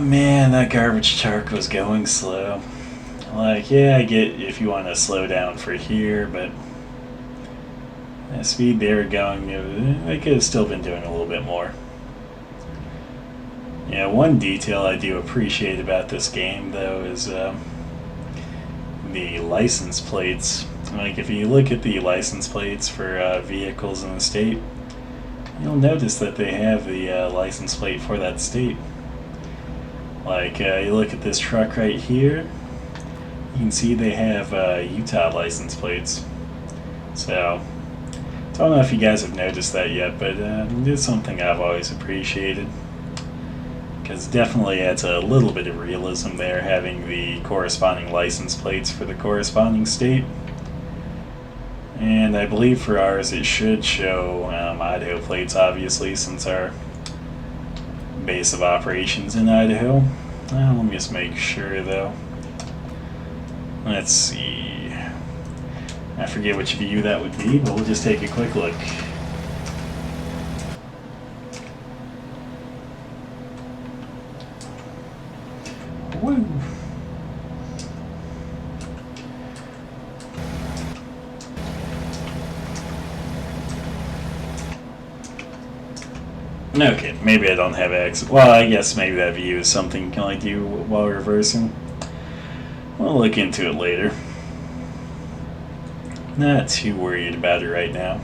man, that garbage truck was going slow. Like, yeah, I get if you want to slow down for here, but the speed they were going, they could have still been doing a little bit more. Yeah, one detail I do appreciate about this game, though, is the license plates. Like, if you look at the license plates for vehicles in the state, you'll notice that they have the license plate for that state. Like, you look at this truck right here, you can see they have Utah license plates. So, don't know if you guys have noticed that yet, but it's something I've always appreciated. Because definitely adds a little bit of realism there, having the corresponding license plates for the corresponding state. And I believe for ours it should show Idaho plates, obviously, since our base of operations in Idaho. Let me just make sure, though. Let's see. I forget which view that would be, but we'll just take a quick look. Woo! Okay, maybe I don't have X. Well, I guess maybe that view is something you can only do while reversing. We'll look into it later. Not too worried about it right now.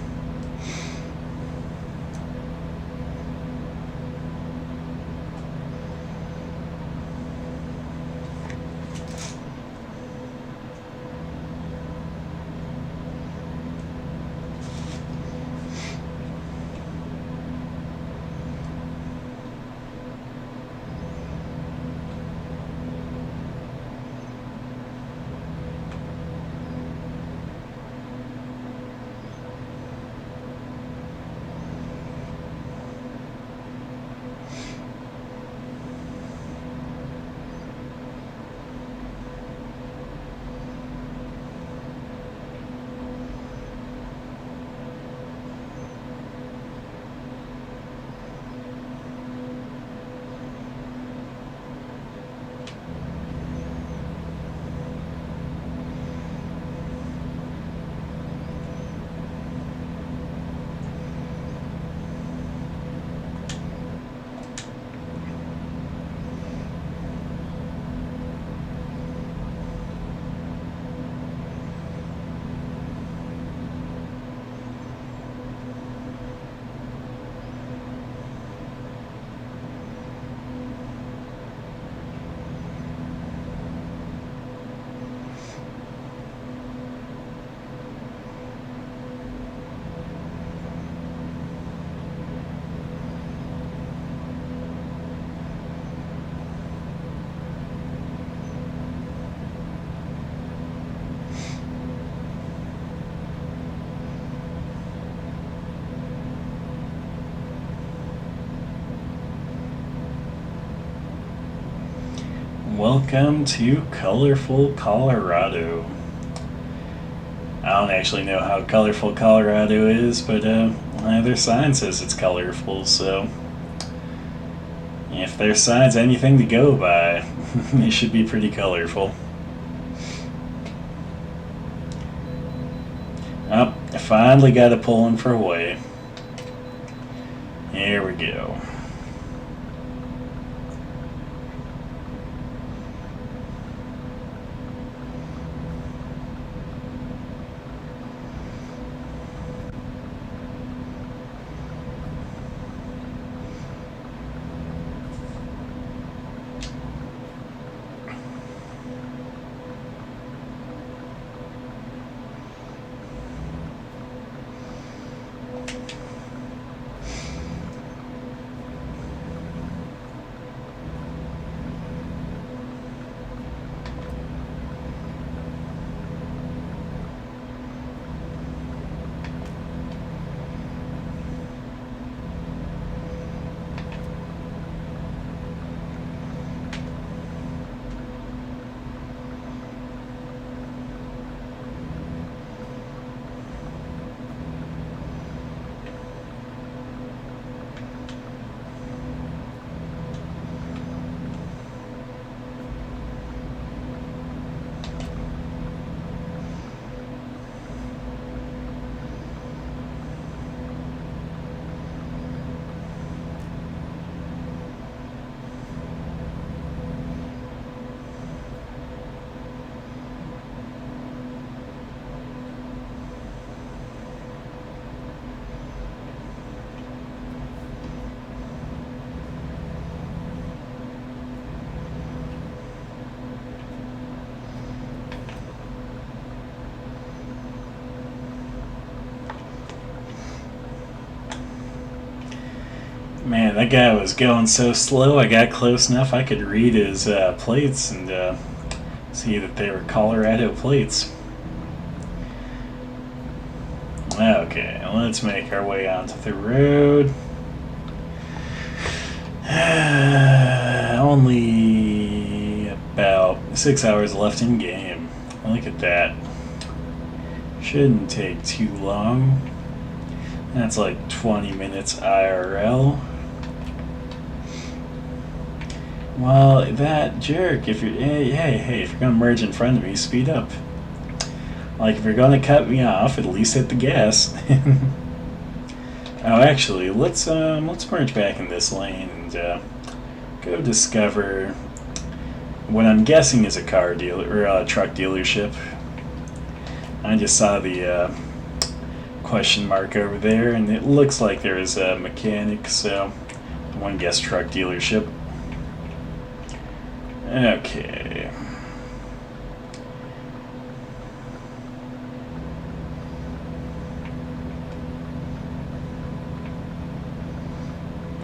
Welcome to colorful Colorado. I don't actually know how colorful Colorado is, but their sign says it's colorful, so if their sign's anything to go by, it should be pretty colorful. Oh, I finally got it pulling for Hawaii. Here we go. Man, that guy was going so slow. I got close enough I could read his plates and see that they were Colorado plates. Okay, let's make our way onto the road. Only about 6 hours left in game. Look at that. Shouldn't take too long. That's like 20 minutes IRL. Well, that jerk, if you're, hey, if you're gonna merge in front of me, speed up. Like, if you're gonna cut me off, at least hit the gas. Oh, actually, let's merge back in this lane and go discover what I'm guessing is a car dealer or a truck dealership. I just saw the question mark over there, and it looks like there is a mechanic, so I want to guess truck dealership. Okay.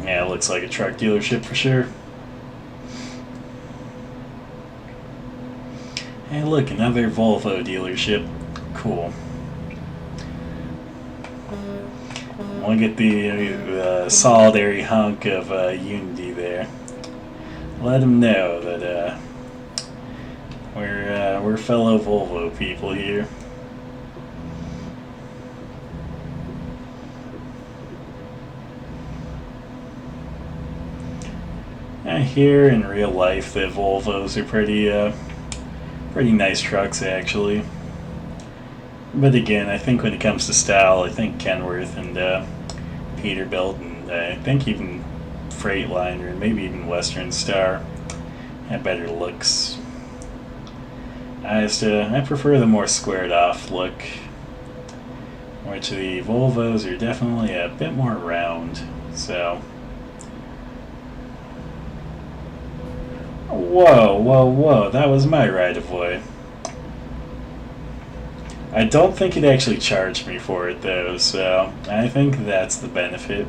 Yeah, it looks like a truck dealership for sure. Hey, look, another Volvo dealership. Cool. Look at the solidary hunk of unity there. Let them know that we're fellow Volvo people here. Here in real life, the Volvos are pretty nice trucks actually. But again, I think when it comes to style, I think Kenworth and Peterbilt and I think even Freightliner and maybe even Western Star have better looks. I prefer the more squared off look, which the Volvos are definitely a bit more round. So, whoa, that was my right of way. I don't think it actually charged me for it though, so I think that's the benefit.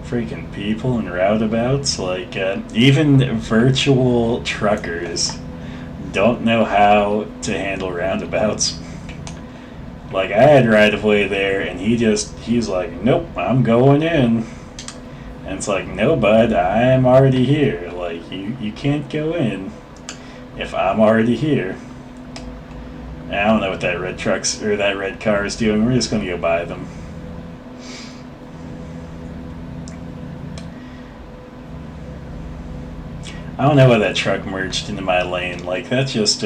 Freaking people in roundabouts, like even virtual truckers don't know how to handle roundabouts. Like, I had right of way there, and he's like, nope, I'm going in. And it's like, no, bud, I'm already here. Like, you can't go in if I'm already here. I don't know what that that red car is doing. We're just gonna go by them. I don't know why that truck merged into my lane. Like, that's just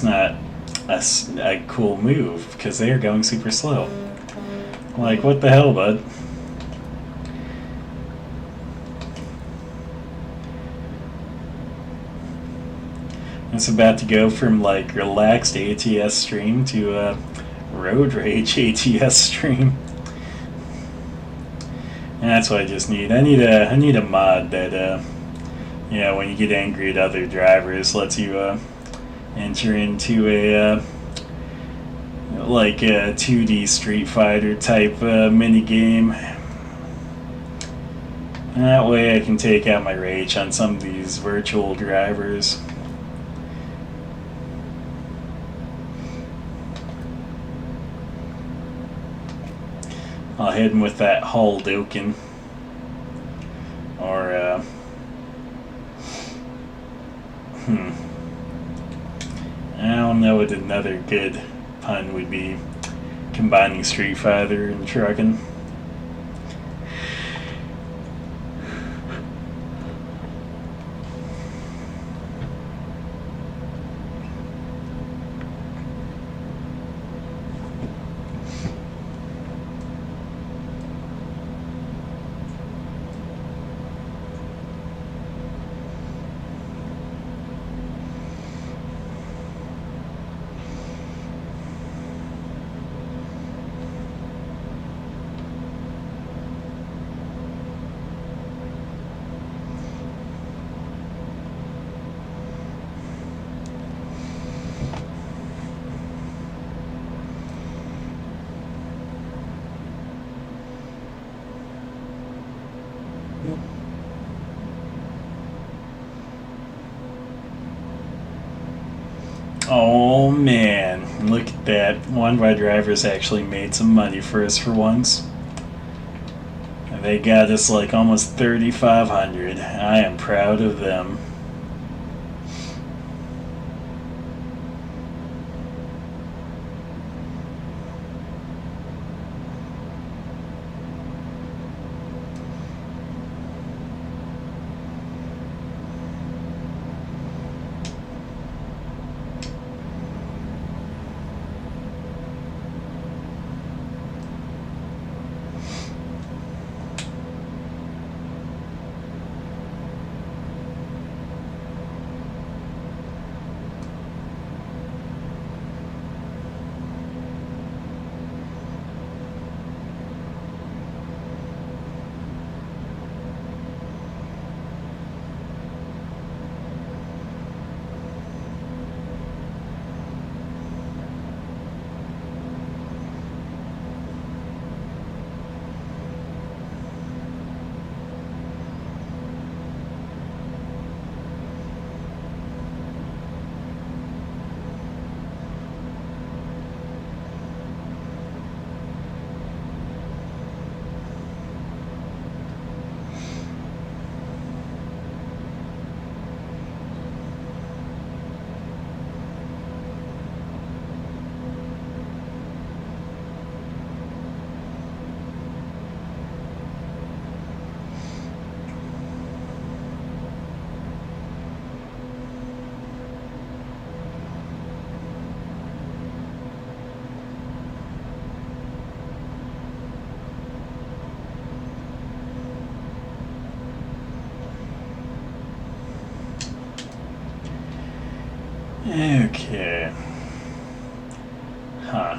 not a cool move because they are going super slow. Like, what the hell, bud? It's about to go from like relaxed ATS stream to road rage ATS stream. And that's what I just need. I need a mod that when you get angry at other drivers, lets you enter into a like a 2D Street Fighter type mini game. And that way I can take out my rage on some of these virtual drivers. I'll hit him with that Huldoken. Or, I don't know what another good pun would be. Combining Street Fighter and trucking. Oh man, look at that. One of my drivers actually made some money for us for once. They got us like almost 3,500. I am proud of them. Okay. Huh.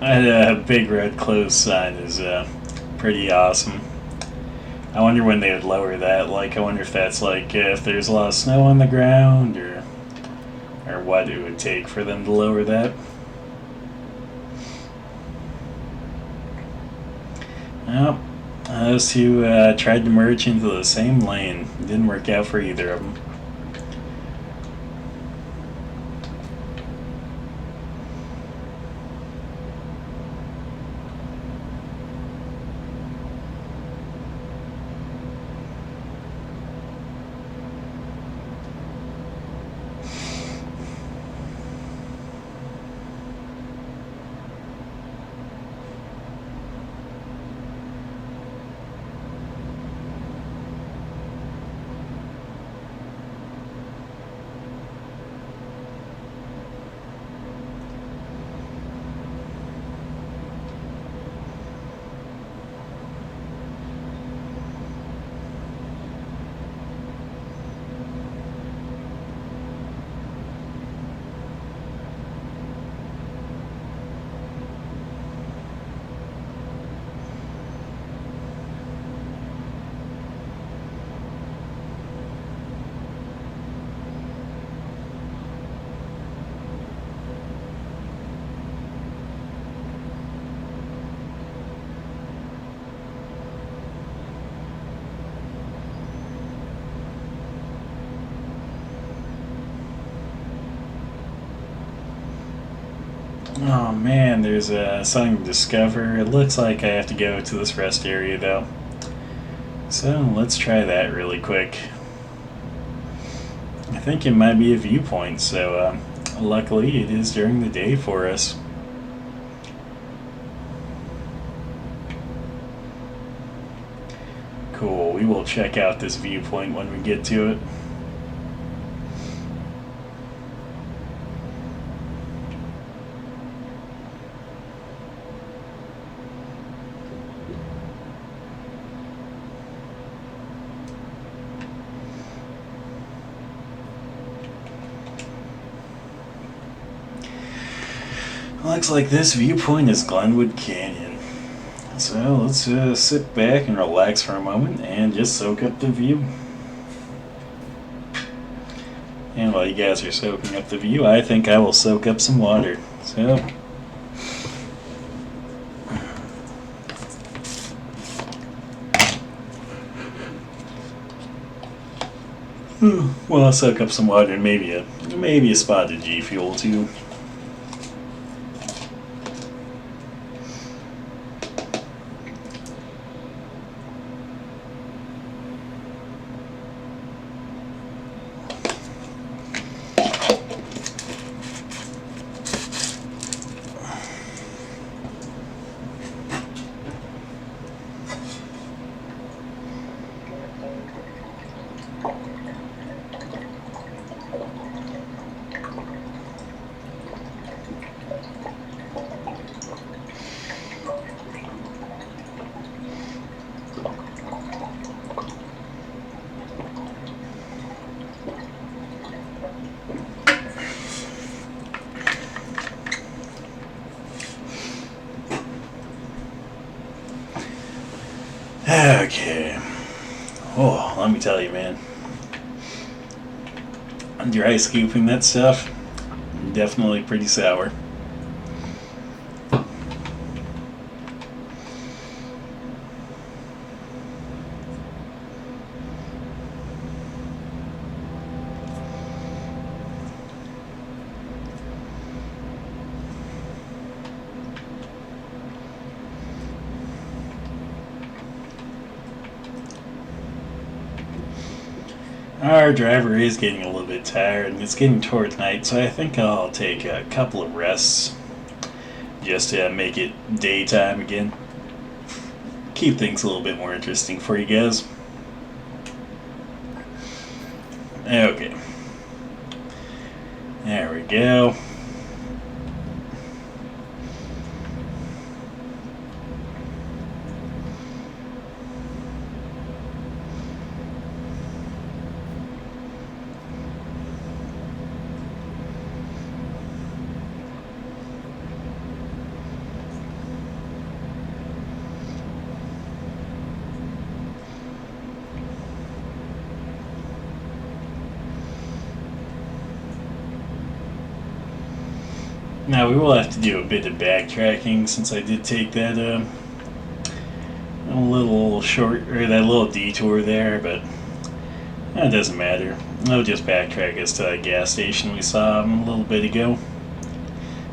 That big red close sign is pretty awesome. I wonder when they would lower that. Like, I wonder if that's like if there's a lot of snow on the ground, or what it would take for them to lower that. Well, those two tried to merge into the same lane. It didn't work out for either of them. Oh man, there's something to discover. It looks like I have to go to this rest area though. So let's try that really quick. I think it might be a viewpoint, so luckily it is during the day for us. Cool, we will check out this viewpoint when we get to it. Looks like this viewpoint is Glenwood Canyon. So let's sit back and relax for a moment and just soak up the view. And while you guys are soaking up the view, I think I will soak up some water. So Well, I'll suck up some water and maybe a spot of G Fuel too. Okay. Oh, let me tell you, man. Dry scooping that stuff, definitely pretty sour. Our driver is getting a little bit tired and it's getting towards night, so I think I'll take a couple of rests just to make it daytime again. Keep things a little bit more interesting for you guys. Okay. There we go. Now we will have to do a bit of backtracking since I did take that a little short or that little detour there, but it doesn't matter. I'll just backtrack us to that gas station we saw a little bit ago.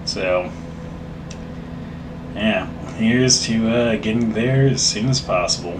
So yeah, here's to getting there as soon as possible.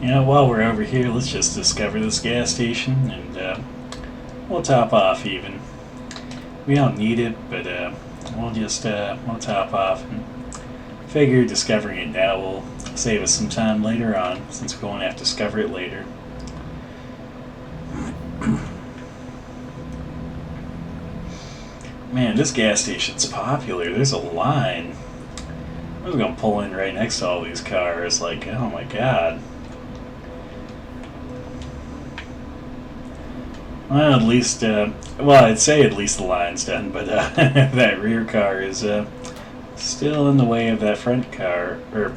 You know, while we're over here, let's just discover this gas station and we'll top off even. We don't need it, but we'll top off and figure discovering it now will save us some time later on since we won't have to discover it later. Man, this gas station's popular. There's a line. I was gonna pull in right next to all these cars, like, oh my god. Well, at least, I'd say at least the line's done, but that rear car is still in the way of that front car. Or,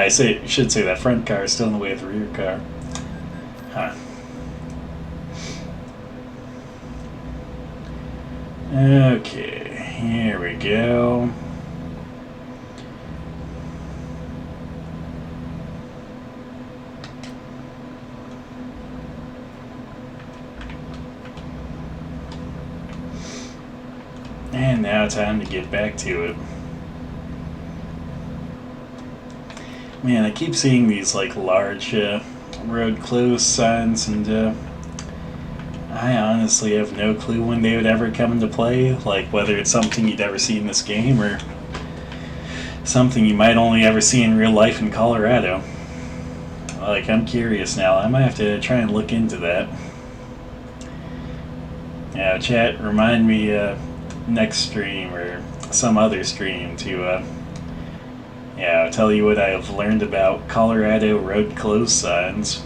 should say that front car is still in the way of the rear car. Huh. Okay, here we go. And now time to get back to it. Man, I keep seeing these like large road closed signs, and I honestly have no clue when they would ever come into play. Like whether it's something you'd ever see in this game or something you might only ever see in real life in Colorado. Like, I'm curious now. I might have to try and look into that. Yeah, chat, remind me next stream or some other stream to tell you what I have learned about Colorado road closed signs.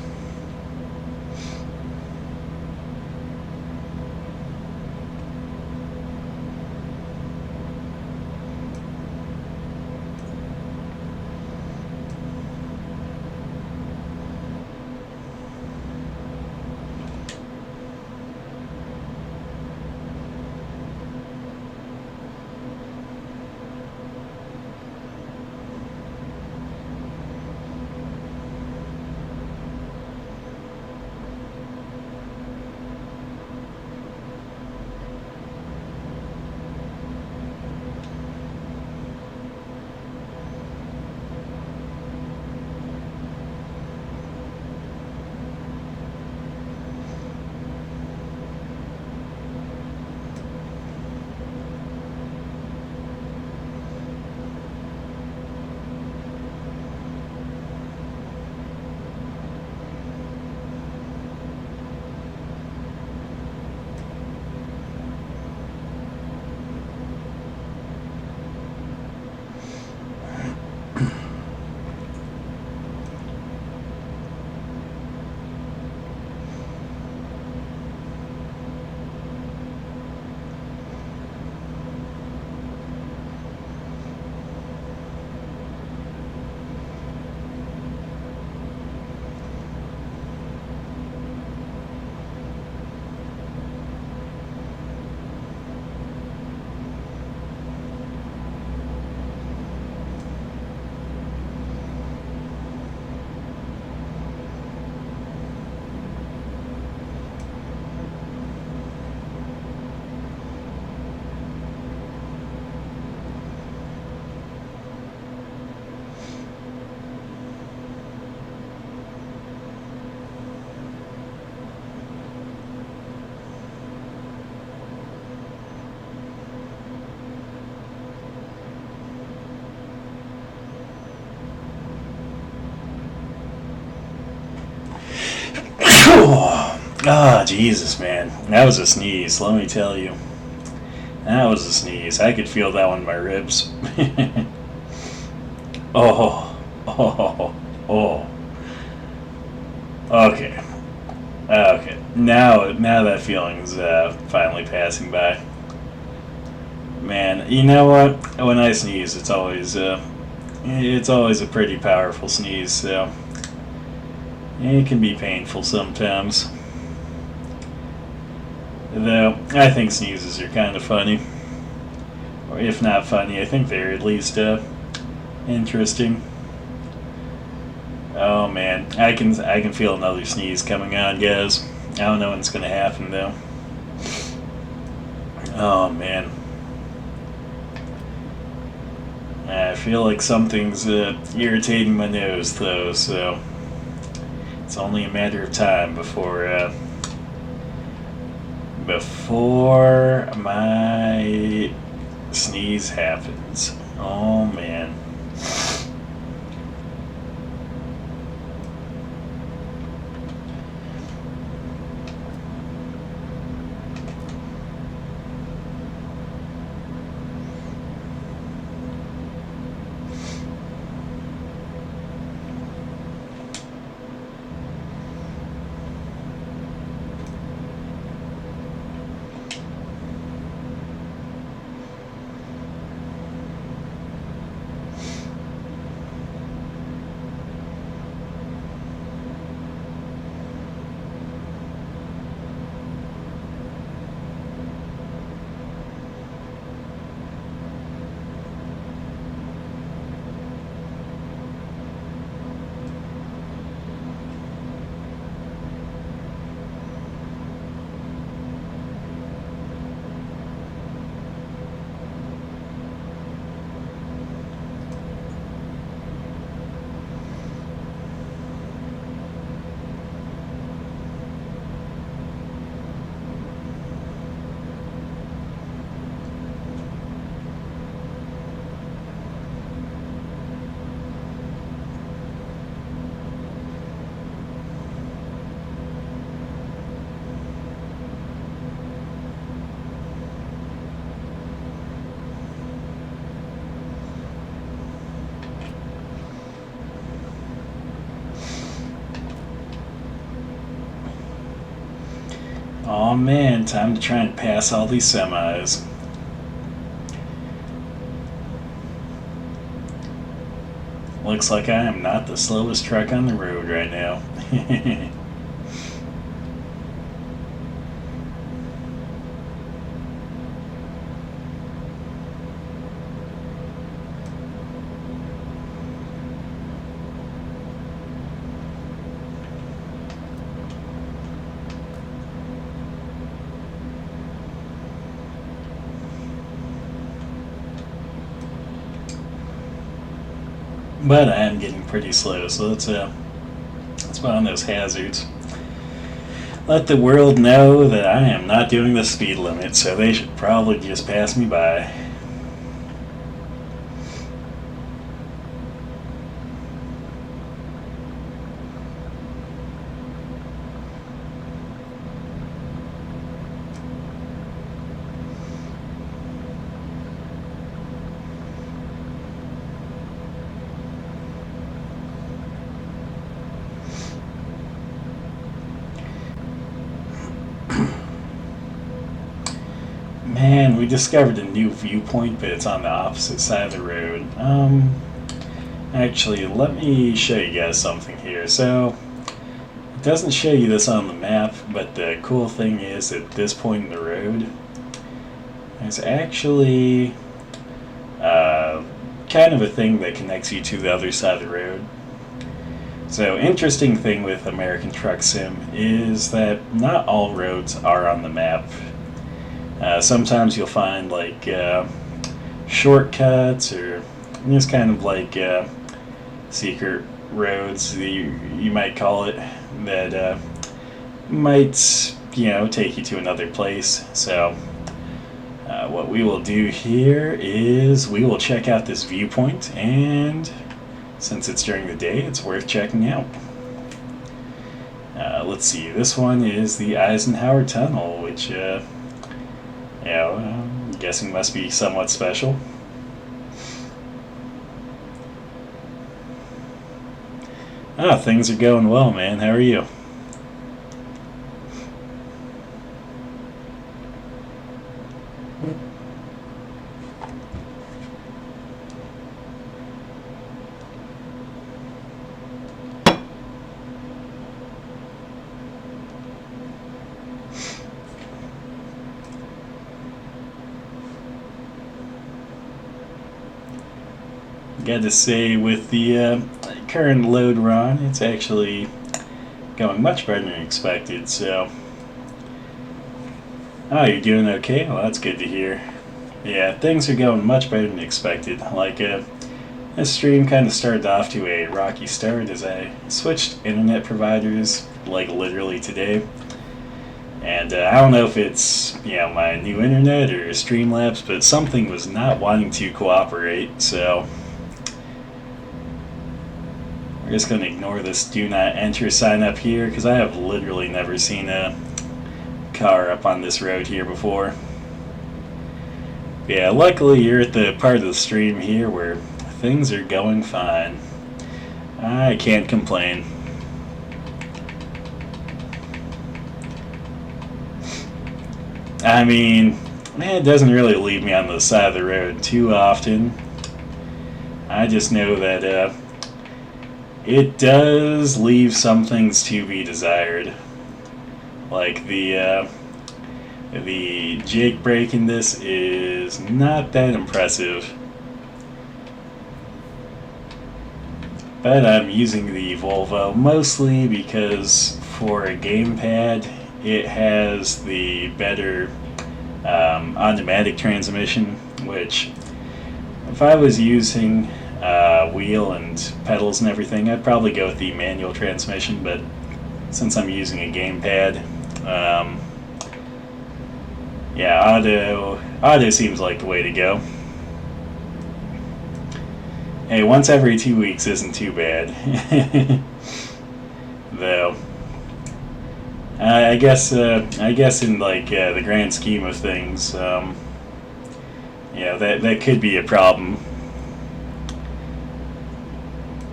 Ah, Jesus, man. That was a sneeze, let me tell you. That was a sneeze. I could feel that one in my ribs. Oh, oh, oh. Okay. Okay. Now that feeling's finally passing by. Man, you know what? When I sneeze, it's always a pretty powerful sneeze, so it can be painful sometimes. Though, I think sneezes are kind of funny. Or if not funny, I think they're at least interesting. Oh man, I can feel another sneeze coming on, guys. I don't know when it's gonna happen though. Oh man. I feel like something's irritating my nose though, so it's only a matter of time before my sneeze happens. Oh man. Aw man, time to try and pass all these semis. Looks like I am not the slowest truck on the road right now. But I am getting pretty slow, so let's put on those hazards. Let the world know that I am not doing the speed limit, so they should probably just pass me by. Man, we discovered a new viewpoint, but it's on the opposite side of the road. Actually, let me show you guys something here. So, it doesn't show you this on the map, but the cool thing is at this point in the road, there's actually kind of a thing that connects you to the other side of the road. So, interesting thing with American Truck Sim is that not all roads are on the map. Sometimes you'll find like shortcuts or just kind of like secret roads, you might call it, that might take you to another place. So what we will do here is we will check out this viewpoint, and since it's during the day, it's worth checking out. Let's see, this one is the Eisenhower Tunnel, which I'm guessing must be somewhat special. Things are going well, man. How are you? Got to say, with the current load run, it's actually going much better than expected. So, you're doing okay? Well, that's good to hear. Yeah, things are going much better than expected. Like, this stream kind of started off to a rocky start as I switched internet providers, like literally today. And I don't know if it's my new internet or Streamlabs, but something was not wanting to cooperate. So we're just going to ignore this do not enter sign up here, because I have literally never seen a car up on this road here before. Yeah, luckily you're at the part of the stream here where things are going fine. I can't complain. I mean, it doesn't really leave me on the side of the road too often. I just know that it does leave some things to be desired. Like the Jake brake in this is not that impressive. But I'm using the Volvo mostly because for a gamepad it has the better automatic transmission, which if I was using wheel and pedals and everything, I'd probably go with the manual transmission, but since I'm using a gamepad, auto seems like the way to go. Hey, once every 2 weeks isn't too bad. Though I guess in like the grand scheme of things, that could be a problem.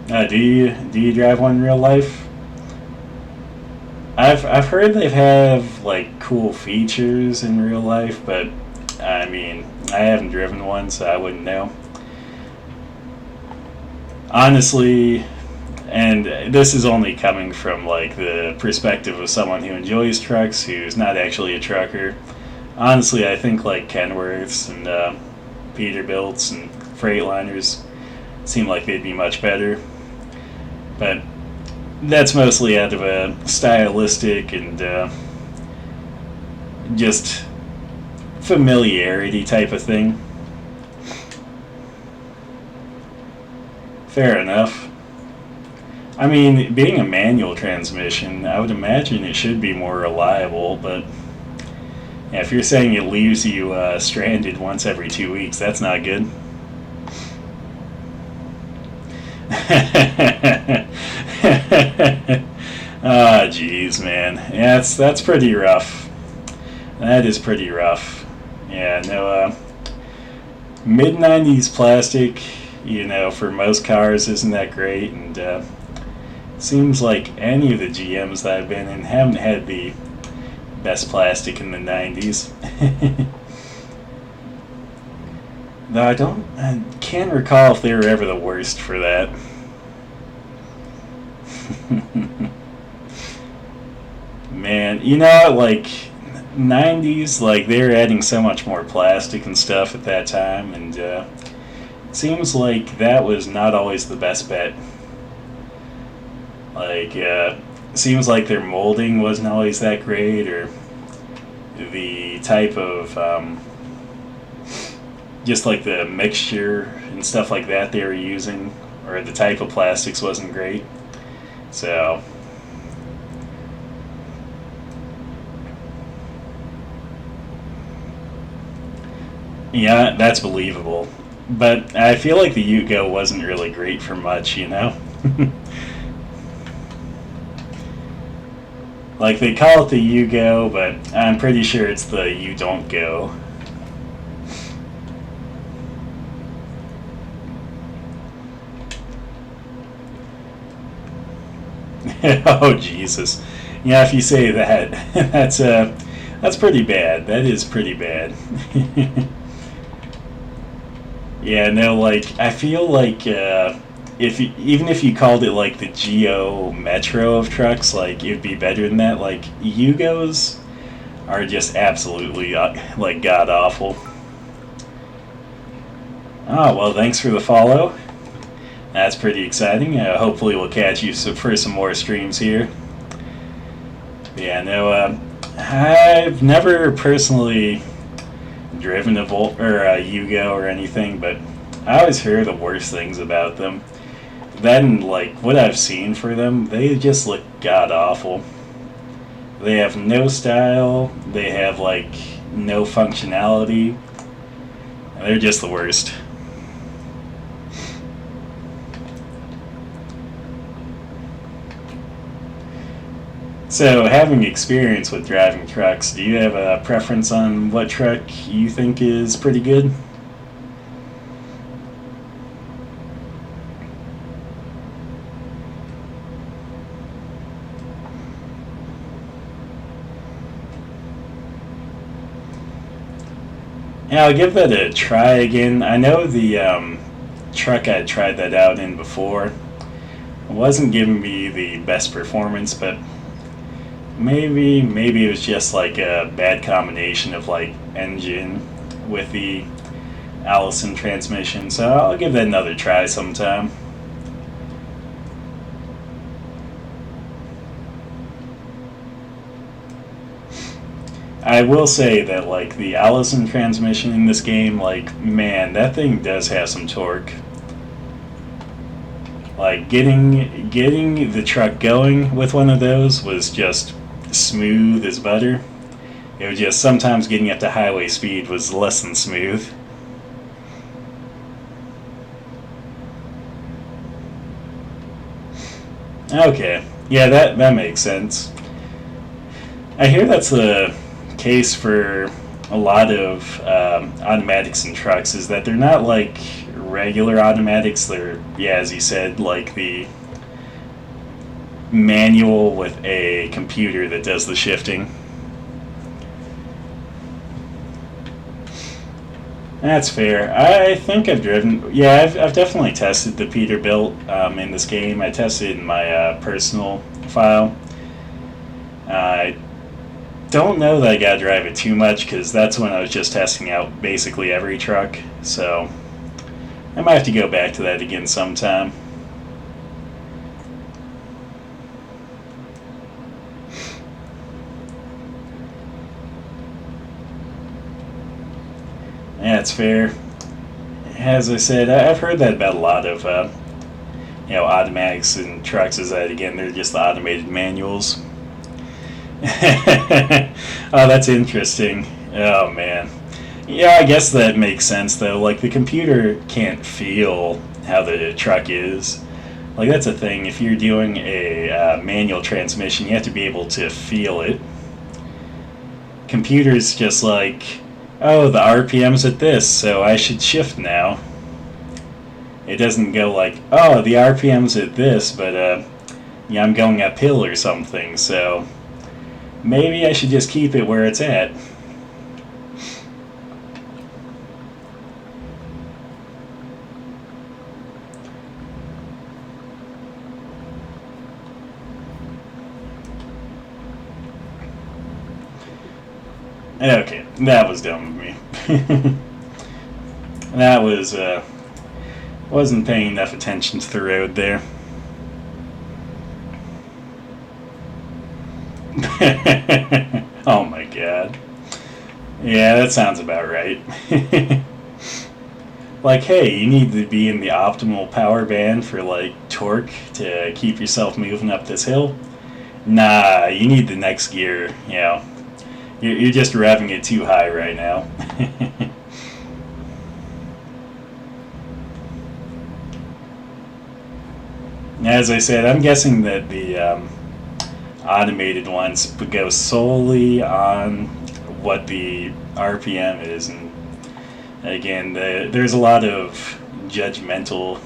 Do you drive one in real life? I've heard they have like cool features in real life, but I mean, I haven't driven one, so I wouldn't know. Honestly, and this is only coming from like the perspective of someone who enjoys trucks, who's not actually a trucker. Honestly, I think like Kenworths and Peterbilts and Freightliners seem like they'd be much better. But that's mostly out of a stylistic and just familiarity type of thing. Fair enough. I mean, being a manual transmission, I would imagine it should be more reliable, but yeah, if you're saying it leaves you stranded once every 2 weeks, that's not good. Ah, jeez, man. Yeah, that's pretty rough. That is pretty rough. Yeah, no, mid 90s plastic, for most cars isn't that great, and seems like any of the GMs that I've been in haven't had the best plastic in the 90s. Though I can't recall if they were ever the worst for that. Man, like 90s, like they were adding so much more plastic and stuff at that time, and it seems like that was not always the best bet. Like, seems like their molding wasn't always that great, or the type of just like the mixture and stuff like that they were using, or the type of plastics wasn't great. So yeah, that's believable. But I feel like the Yugo wasn't really great for much. Like they call it the Yugo, but I'm pretty sure it's the You Don't Go. Oh Jesus! Yeah, if you say that, that's pretty bad. That is pretty bad. Yeah, no, like I feel like even if you called it like the Geo Metro of trucks, like it'd be better than that. Like Yugos are just absolutely like god awful. Oh well, thanks for the follow. That's pretty exciting. Hopefully, we'll catch you for some more streams here. Yeah, no, I've never personally driven a Volt or a Yugo or anything, but I always hear the worst things about them. Then, like what I've seen for them, they just look god awful. They have no style. They have like no functionality. They're just the worst. So, having experience with driving trucks, do you have a preference on what truck you think is pretty good? Yeah, I'll give that a try again. I know the truck I tried that out in before wasn't giving me the best performance, but maybe it was just like a bad combination of like engine with the Allison transmission. So I'll give that another try sometime. I will say that like the Allison transmission in this game, like man, that thing does have some torque. Like getting the truck going with one of those was just smooth as butter. It was just sometimes getting up to highway speed was less than smooth. Okay, yeah, that makes sense. I hear that's the case for a lot of automatics in trucks, is that they're not like regular automatics. They're, yeah, as you said, like the manual with a computer that does the shifting. That's fair. I think I've driven. Yeah, I've definitely tested the Peterbilt in this game. I tested it in my personal file. I don't know that I gotta drive it too much because that's when I was just testing out basically every truck. So I might have to go back to that again sometime. Yeah, it's fair. As I said, I've heard that about a lot of automatics and trucks. Is that again they're just the automated manuals. Oh, that's interesting. Oh man. Yeah, I guess that makes sense though. Like the computer can't feel how the truck is. Like that's a thing. If you're doing a manual transmission, you have to be able to feel it. Computers just like, oh, the RPM's at this, so I should shift now. It doesn't go like, oh, the RPM's at this, but I'm going uphill or something, so maybe I should just keep it where it's at. Okay, that was dumb of me. That was, wasn't paying enough attention to the road there. Oh my god. Yeah, that sounds about right. Like, hey, you need to be in the optimal power band for, like, torque to keep yourself moving up this hill. Nah, you need the next gear, You're just revving it too high right now. As I said, I'm guessing that the automated ones go solely on what the RPM is, and again, there's a lot of judgmental,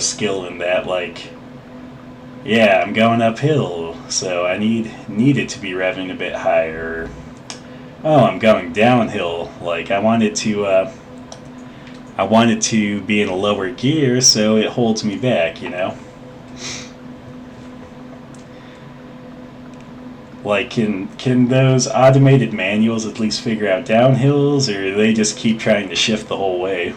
skill in that. Like, yeah, I'm going uphill, so I need it to be revving a bit higher. Oh, I'm going downhill. Like I want it to be in a lower gear, so it holds me back. Like, can those automated manuals at least figure out downhills, or do they just keep trying to shift the whole way?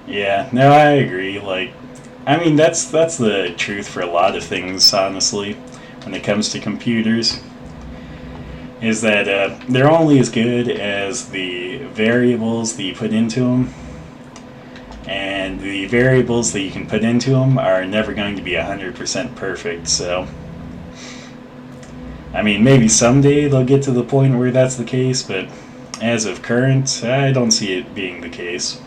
Yeah, no, I agree. Like, I mean, that's the truth for a lot of things, honestly, when it comes to computers, is that they're only as good as the variables that you put into them, and the variables that you can put into them are never going to be 100% perfect, so I mean, maybe someday they'll get to the point where that's the case, but as of current, I don't see it being the case.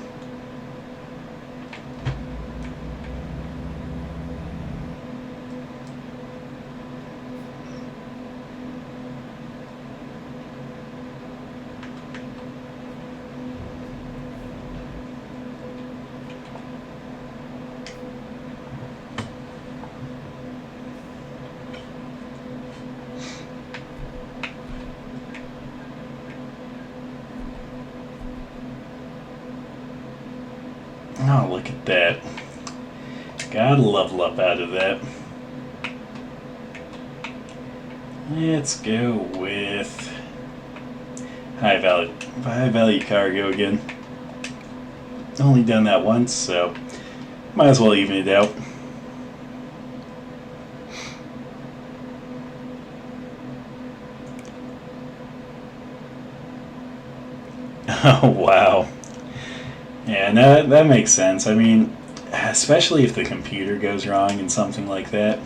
Oh, look at that. Gotta level up out of that. Let's go with high value cargo again. Only done that once, so might as well even it out. Oh, wow. Yeah, no, that makes sense. I mean, especially if the computer goes wrong in something like that,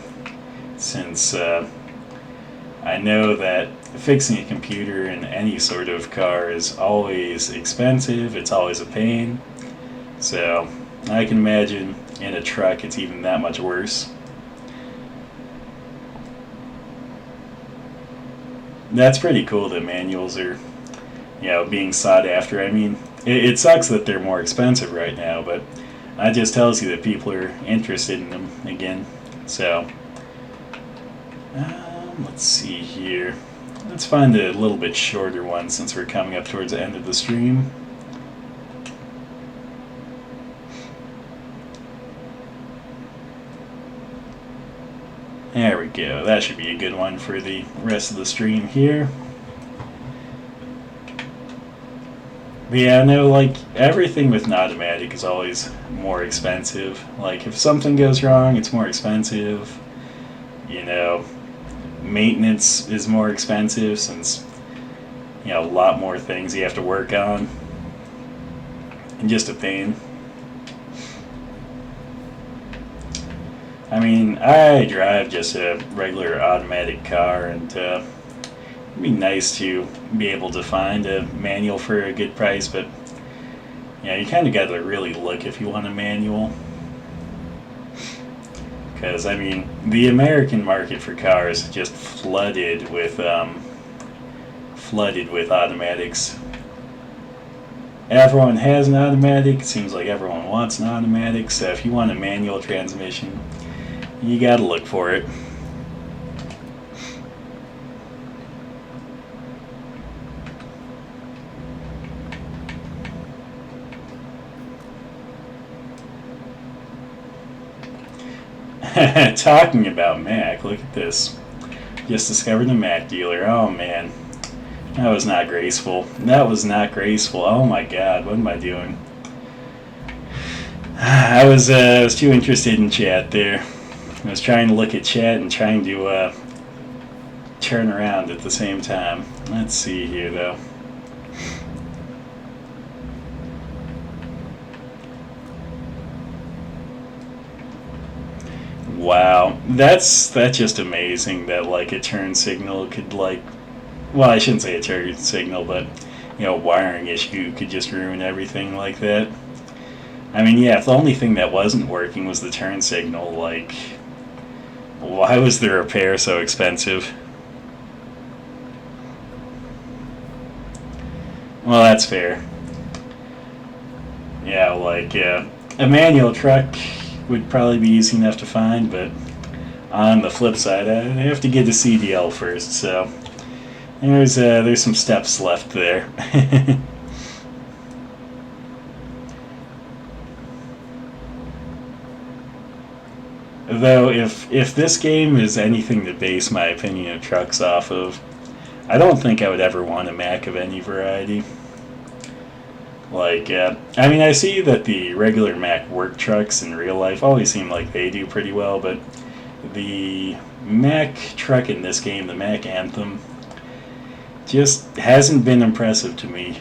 since I know that fixing a computer in any sort of car is always expensive, it's always a pain, so I can imagine in a truck it's even that much worse. That's pretty cool that manuals are, being sought after. I mean, it sucks that they're more expensive right now, but that just tells you that people are interested in them again. So, let's see here. Let's find a little bit shorter one since we're coming up towards the end of the stream. There we go. That should be a good one for the rest of the stream here. But yeah, no, like, everything with an automatic is always more expensive. Like, if something goes wrong, it's more expensive. Maintenance is more expensive since, a lot more things you have to work on. And just a pain. I mean, I drive just a regular automatic car, and it'd be nice to be able to find a manual for a good price, but you kind of got to really look if you want a manual. Because, I mean, the American market for cars is just flooded with automatics. Everyone has an automatic. It seems like everyone wants an automatic, so if you want a manual transmission, you gotta look for it. Talking about Mac, look at this. Just discovered a Mac dealer. Oh man, that was not graceful. That was not graceful. Oh my god, what am I doing? I was too interested in chat there. I was trying to look at chat and trying to turn around at the same time. Let's see here, though. Wow, that's just amazing that like a turn signal could well, I shouldn't say a turn signal, but wiring issue could just ruin everything like that. I mean, yeah, if the only thing that wasn't working was the turn signal, like, why was the repair so expensive? Well, that's fair. Yeah, like, a manual truck would probably be easy enough to find, but on the flip side, I have to get a CDL first, so there's some steps left there. Though, if this game is anything to base my opinion of trucks off of, I don't think I would ever want a Mac of any variety. Like, I mean, I see that the regular Mac work trucks in real life always seem like they do pretty well, but the Mac truck in this game, the Mac Anthem, just hasn't been impressive to me,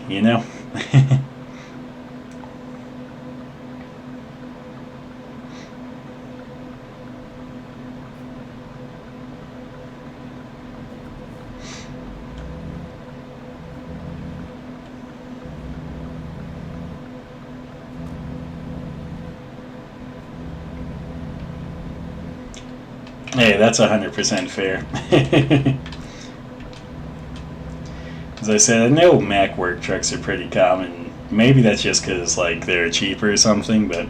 Hey, that's 100% fair. As I said, I know Mac work trucks are pretty common. Maybe that's just because like they're cheaper or something, but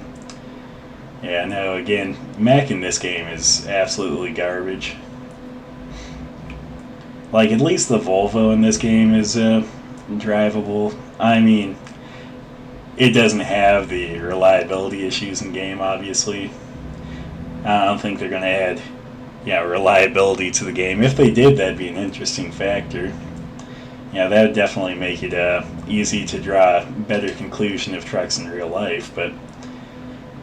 yeah, no, again, Mac in this game is absolutely garbage. Like, at least the Volvo in this game is drivable. I mean, it doesn't have the reliability issues in game, obviously. I don't think they're going to add reliability to the game. If they did, that'd be an interesting factor. Yeah, that would definitely make it easy to draw a better conclusion of trucks in real life. But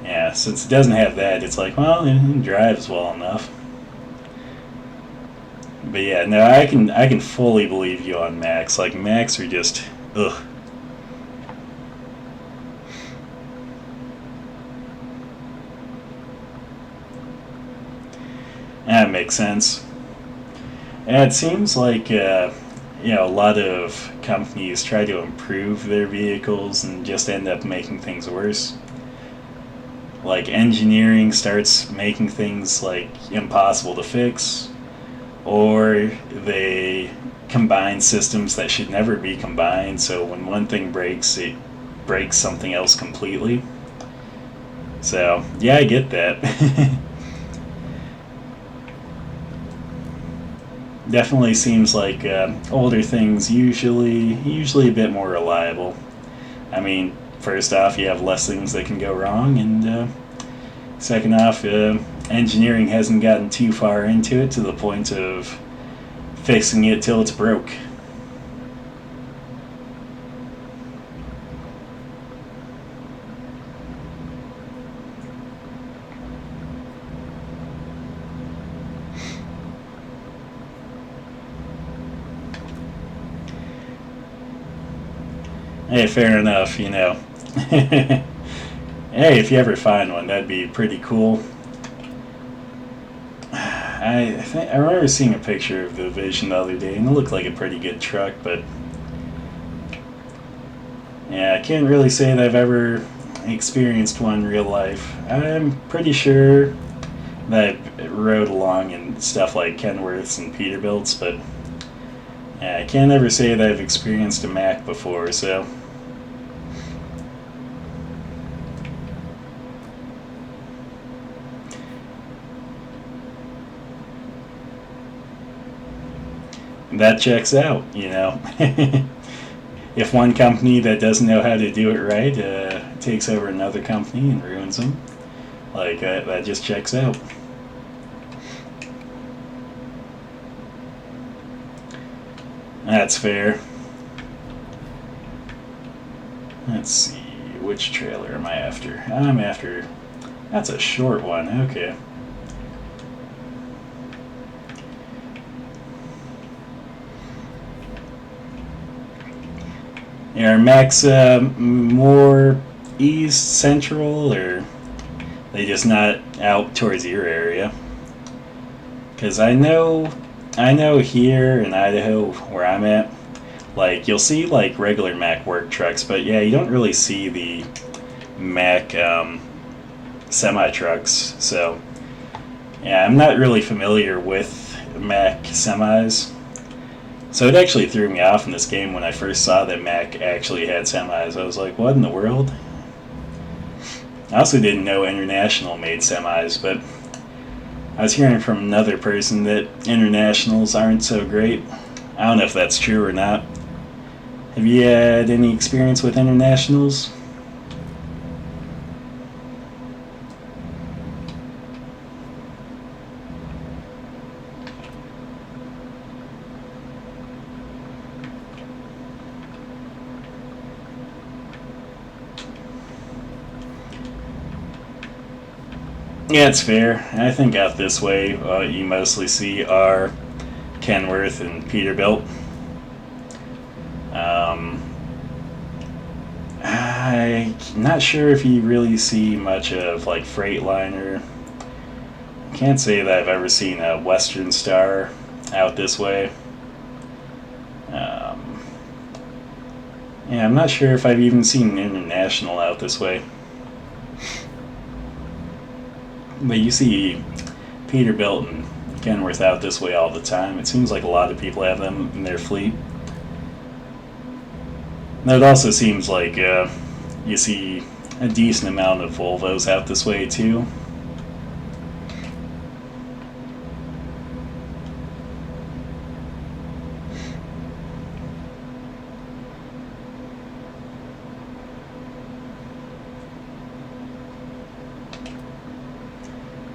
yeah, since it doesn't have that, it's like, well, it drives well enough. But yeah, no, I can fully believe you on Macs. Like, Macs are just ugh. That makes sense. And it seems like a lot of companies try to improve their vehicles and just end up making things worse. Like engineering starts making things like impossible to fix, or they combine systems that should never be combined. So when one thing breaks, it breaks something else completely. So yeah, I get that. Definitely seems like older things usually a bit more reliable. I mean, first off, you have less things that can go wrong, and second off, engineering hasn't gotten too far into it to the point of fixing it till it's broke. Hey, fair enough, Hey, if you ever find one, that'd be pretty cool. I remember seeing a picture of the Vision the other day, and it looked like a pretty good truck, but yeah, I can't really say that I've ever experienced one in real life. I'm pretty sure that I rode along in stuff like Kenworths and Peterbilts, but yeah, I can't ever say that I've experienced a Mac before, so. That checks out. If one company that doesn't know how to do it right takes over another company and ruins them, like that just checks out. That's fair. Let's see, which trailer am I after? I'm after. That's a short one. Okay. Are Macs more east central, or they just not out towards your area? Because I know here in Idaho where I'm at, like you'll see like regular Mac work trucks, but yeah, you don't really see the Mac semi trucks. So yeah, I'm not really familiar with Mac semis. So it actually threw me off in this game when I first saw that Mac actually had semis. I was like, what in the world? I also didn't know International made semis, but I was hearing from another person that Internationals aren't so great. I don't know if that's true or not. Have you had any experience with Internationals? Yeah, it's fair. I think out this way, you mostly see are Kenworth and Peterbilt. Um, I'm not sure if you really see much of like Freightliner. Can't say that I've ever seen a Western Star out this way. Um, yeah, I'm not sure if I've even seen an International out this way. But you see Peterbilt and Kenworth out this way all the time. It seems like a lot of people have them in their fleet. And it also seems like you see a decent amount of Volvos out this way too.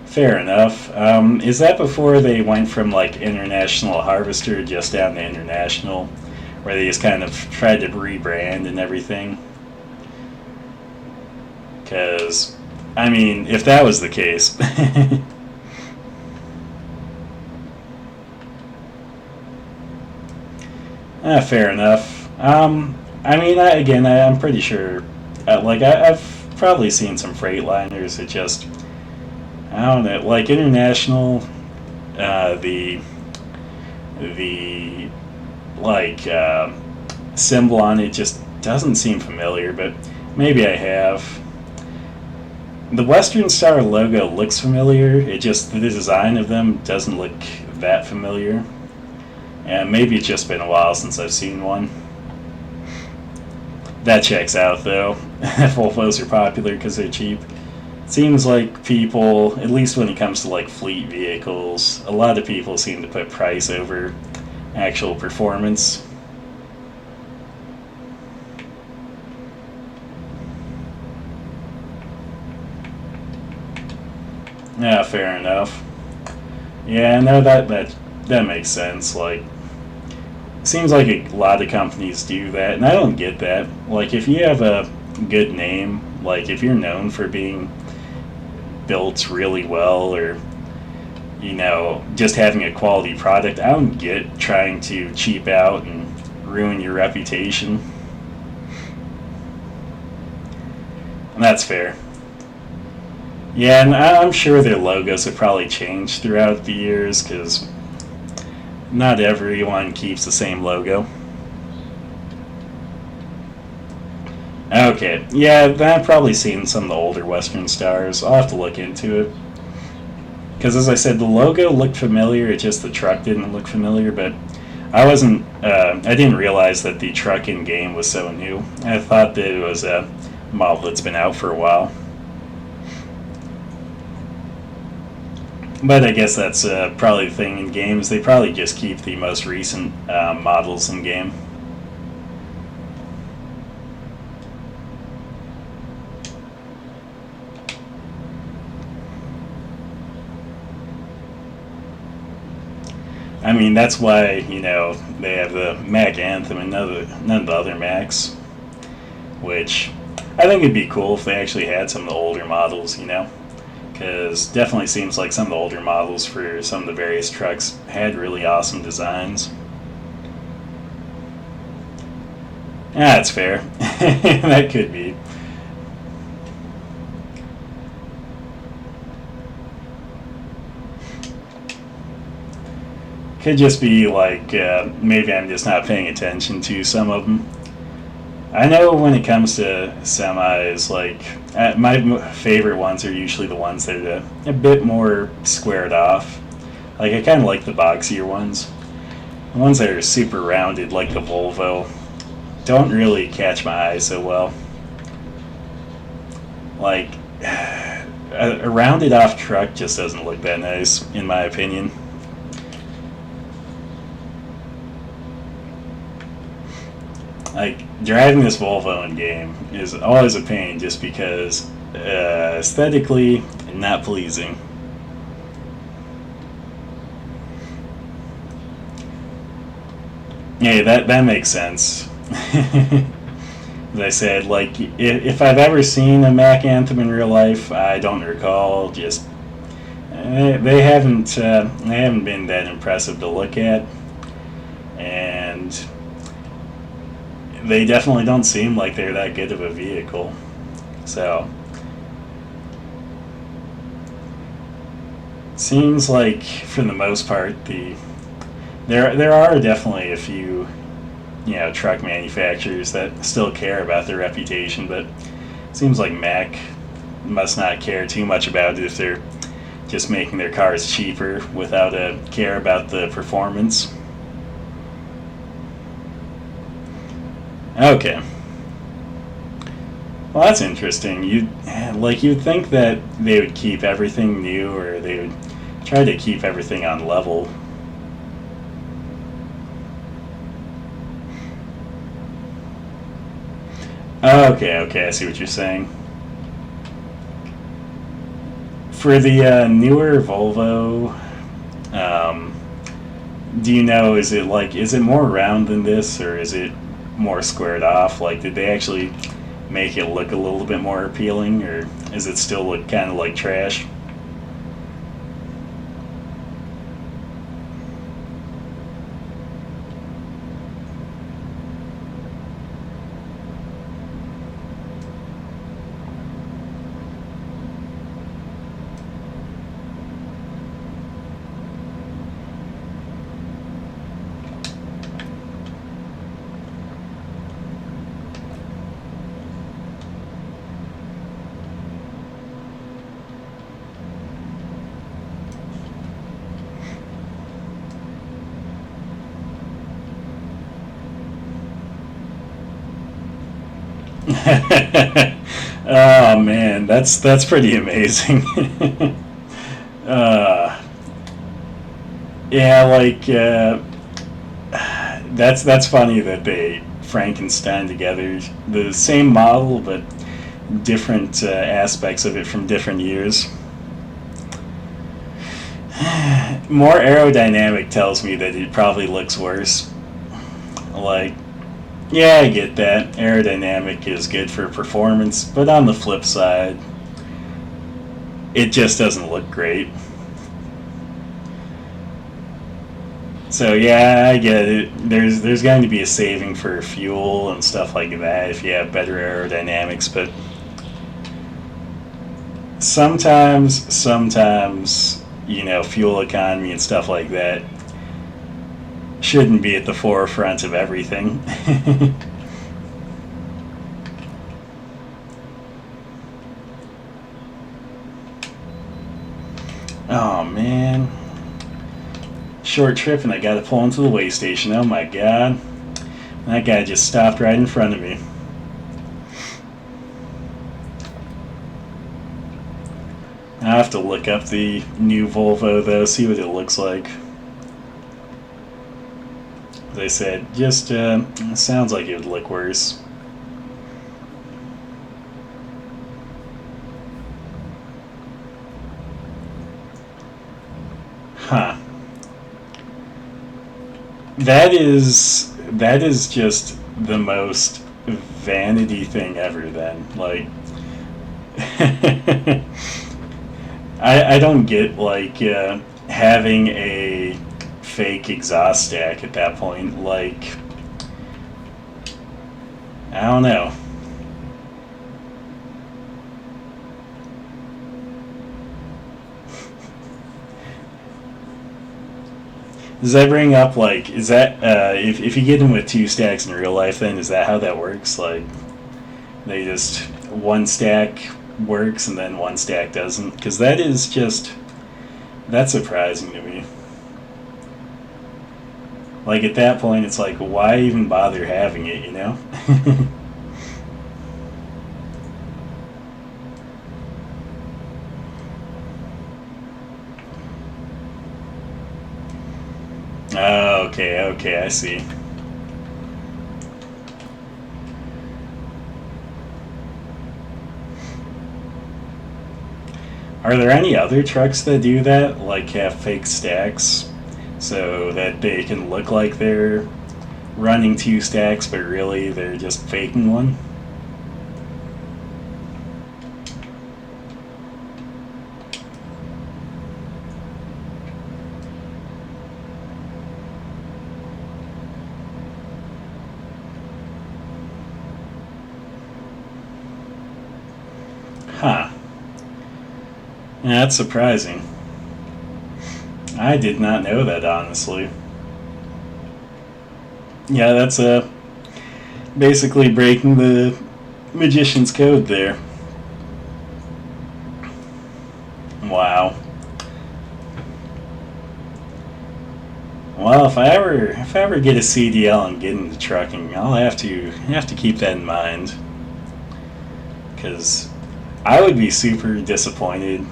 Fair enough. Is that before they went from like International Harvester just down to International, where they just kind of tried to rebrand and everything? Because, I mean, if that was the case. Fair enough. I'm pretty sure. I've probably seen some Freightliners that just, I don't know, like International. The like symbol on it just doesn't seem familiar, but maybe I have. The Western Star logo looks familiar. It just, the design of them doesn't look that familiar. And maybe it's just been a while since I've seen one. That checks out though. Volvos are popular because they're cheap. Seems like people, at least when it comes to like fleet vehicles, a lot of people seem to put price over actual performance. Yeah, fair enough. Yeah, no, that makes sense. Like, seems like a lot of companies do that, and I don't get that. Like, if you have a good name, like if you're known for being built really well, or just having a quality product, I don't get trying to cheap out and ruin your reputation. And that's fair. Yeah, and I'm sure their logos have probably changed throughout the years because not everyone keeps the same logo. Okay, yeah, I've probably seen some of the older Western Stars. I'll have to look into it. Because as I said, the logo looked familiar, it's just the truck didn't look familiar, but I didn't realize that the truck in game was so new. I thought that it was a model that's been out for a while. But I guess that's probably the thing in games. They probably just keep the most recent models in game. I mean, that's why, they have the Mac Anthem and none of the other Macs, which I think it'd be cool if they actually had some of the older models, because definitely seems like some of the older models for some of the various trucks had really awesome designs. Yeah, that's fair. That could be. Could just be like maybe I'm just not paying attention to some of them. I know when it comes to semis, like my favorite ones are usually the ones that are a bit more squared off. Like I kind of like the boxier ones. The ones that are super rounded, like the Volvo, don't really catch my eye so well. Like a rounded off truck just doesn't look that nice, in my opinion. Like driving this Volvo in game is always a pain just because aesthetically not pleasing. Yeah, that makes sense. As I said, like if I've ever seen a Mac Anthem in real life, I don't recall. Just they haven't been that impressive to look at, and they definitely don't seem like they're that good of a vehicle. So seems like for the most part there are definitely a few truck manufacturers that still care about their reputation, but it seems like Mac must not care too much about it if they're just making their cars cheaper without a care about the performance. Okay. Well, that's interesting. You'd think that they would keep everything new, or they would try to keep everything on level. Okay, I see what you're saying. For the newer Volvo, um, do you know, is it more round than this, or is it more squared off? Like, did they actually make it look a little bit more appealing, or is it still look kind of like trash? Oh man, that's pretty amazing. uh, yeah, like that's funny that they Frankenstein together the same model but different aspects of it from different years. More aerodynamic tells me that it probably looks worse. Like, yeah, I get that. Aerodynamic is good for performance, but on the flip side, it just doesn't look great. So yeah, I get it. There's going to be a saving for fuel and stuff like that if you have better aerodynamics, but sometimes fuel economy and stuff like that shouldn't be at the forefront of everything. Oh man, short trip and I gotta pull into the way station. Oh my god, that guy just stopped right in front of me. I have to look up the new Volvo though, see what it looks like. As I said, just sounds like it would look worse. Huh. That is just the most vanity thing ever then. Like I don't get like having a fake exhaust stack at that point. Like, I don't know. Does that bring up like is that if you get them with two stacks in real life, then is that how that works? Like they just one stack works and then one stack doesn't? Because that's surprising to me. Like at that point, it's like why even bother having it? Oh, okay, I see. Are there any other trucks that do that, like have fake stacks, so that they can look like they're running two stacks, but really they're just faking one? Huh. Yeah, that's surprising. I did not know that, honestly. Yeah, that's basically breaking the magician's code there. Wow. Well, if I ever get a CDL and get into trucking, I'll have to keep that in mind because I would be super disappointed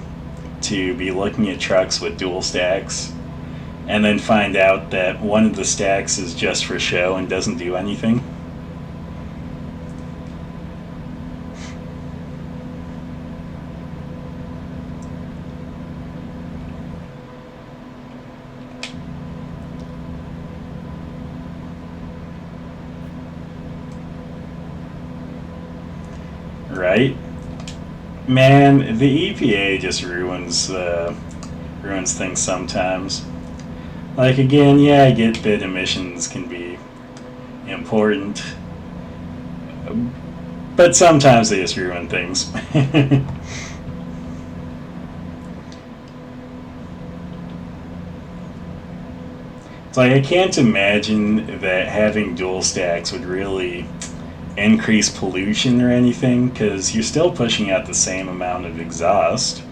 to be looking at trucks with dual stacks and then find out that one of the stacks is just for show and doesn't do anything. Right? Man, the EPA just ruins things sometimes. Like again, yeah, I get that emissions can be important, but sometimes they just ruin things. It's like I can't imagine that having dual stacks would really increase pollution or anything because you're still pushing out the same amount of exhaust.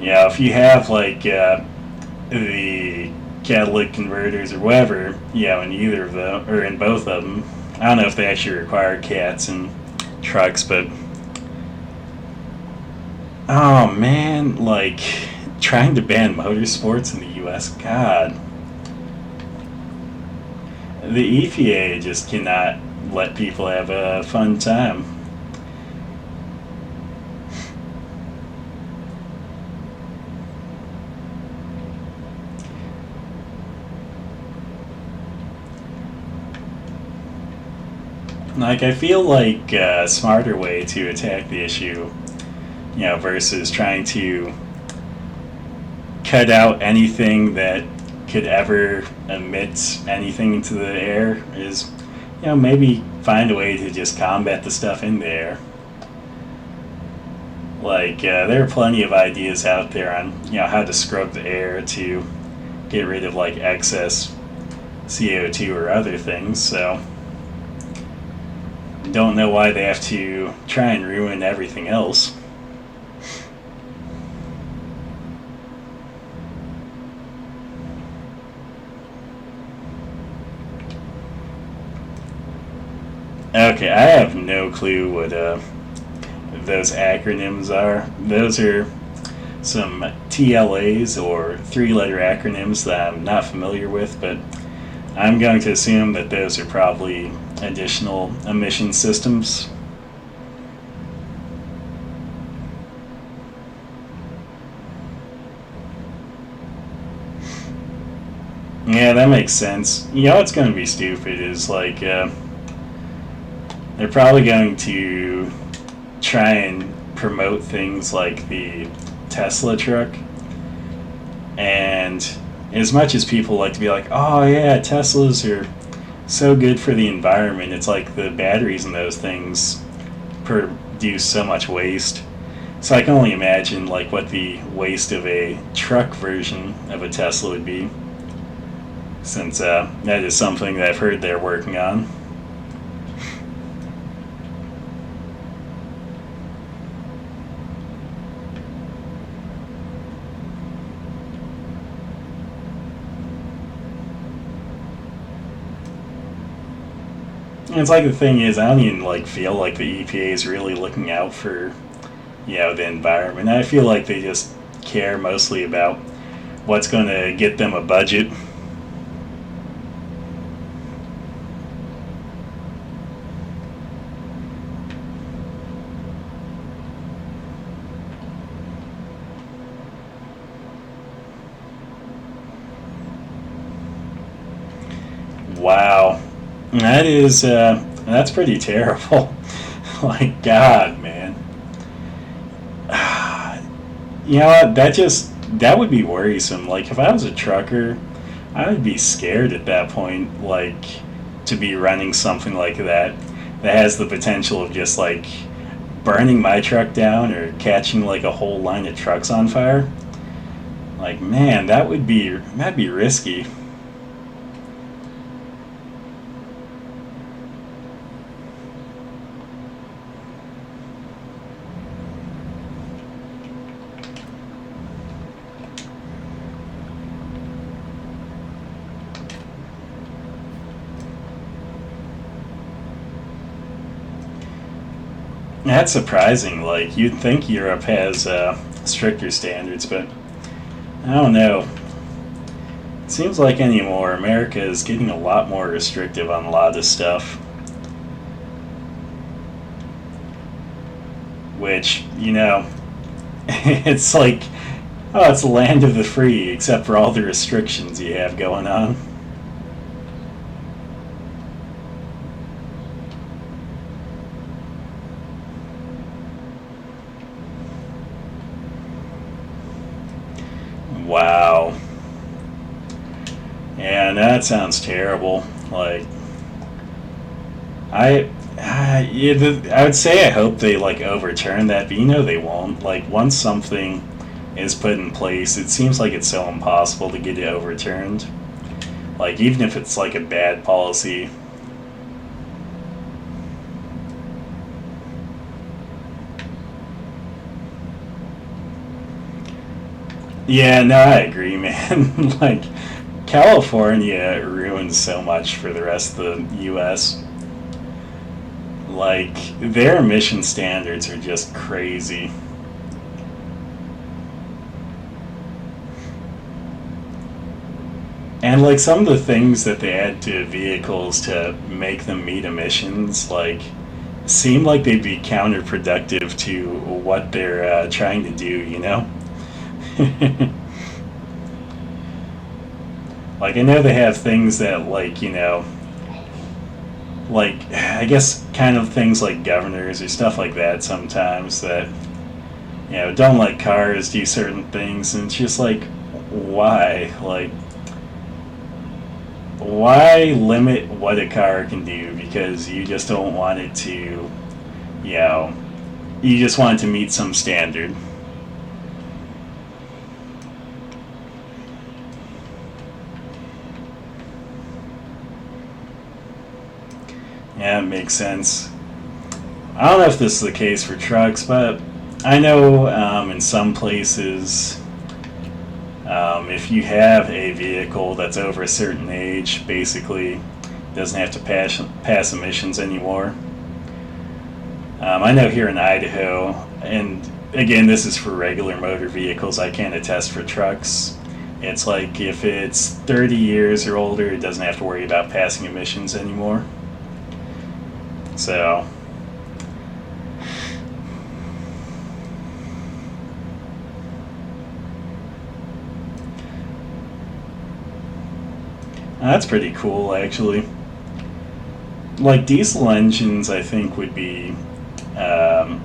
Yeah, if you have like the catalytic converters or whatever, yeah, in either of them or in both of them, I don't know if they actually require cats in trucks, but oh man, like trying to ban motorsports in the U.S. God, the EPA just cannot let people have a fun time. Like, I feel like a smarter way to attack the issue, versus trying to cut out anything that could ever emit anything into the air is, maybe find a way to just combat the stuff in the air. Like, there are plenty of ideas out there on, how to scrub the air to get rid of, like, excess CO2 or other things, so don't know why they have to try and ruin everything else. Okay, I have no clue what those acronyms are. Those are some TLAs, or three-letter acronyms, that I'm not familiar with, but I'm going to assume that those are probably additional emission systems. Yeah, that makes sense. What's going to be stupid is, like, they're probably going to try and promote things like the Tesla truck. And as much as people like to be like, oh yeah, Teslas are so good for the environment, it's like the batteries in those things produce so much waste. So I can only imagine like what the waste of a truck version of a Tesla would be, since that is something that I've heard they're working on. And it's like, the thing is, I don't even like feel like the EPA is really looking out for, the environment. I feel like they just care mostly about what's going to get them a budget. Wow, that's pretty terrible. Like, God, man. You know what? That would be worrisome. Like, if I was a trucker, I would be scared at that point, like, to be running something like that has the potential of just, like, burning my truck down or catching, like, a whole line of trucks on fire. Like, man, that'd be risky. That's surprising. Like, you'd think Europe has stricter standards, but I don't know. It seems like anymore America is getting a lot more restrictive on a lot of this stuff. Which, it's like, oh, it's the land of the free, except for all the restrictions you have going on. Wow. Yeah, that sounds terrible. Like, I would say I hope they like overturn that, but they won't. Like, once something is put in place, it seems like it's so impossible to get it overturned. Like, even if it's like a bad policy. Yeah, no, I agree, man. Like, California ruins so much for the rest of the U.S. Like, their emission standards are just crazy. And like some of the things that they add to vehicles to make them meet emissions, like, seem like they'd be counterproductive to what they're trying to do, you know? Like, I know they have things that, like, you know, like, I guess kind of things like governors or stuff like that sometimes that, you know, don't let cars do certain things, and it's just like, why? Like, why limit what a car can do because you just don't want it to, you know, you just want it to meet some standard. Yeah, it makes sense. I don't know if this is the case for trucks, but I know in some places, if you have a vehicle that's over a certain age, basically doesn't have to pass emissions anymore. I know here in Idaho, and again, this is for regular motor vehicles, I can't attest for trucks. It's like if it's 30 years or older, it doesn't have to worry about passing emissions anymore. So, that's pretty cool, actually. Like, diesel engines, I think, would be, like,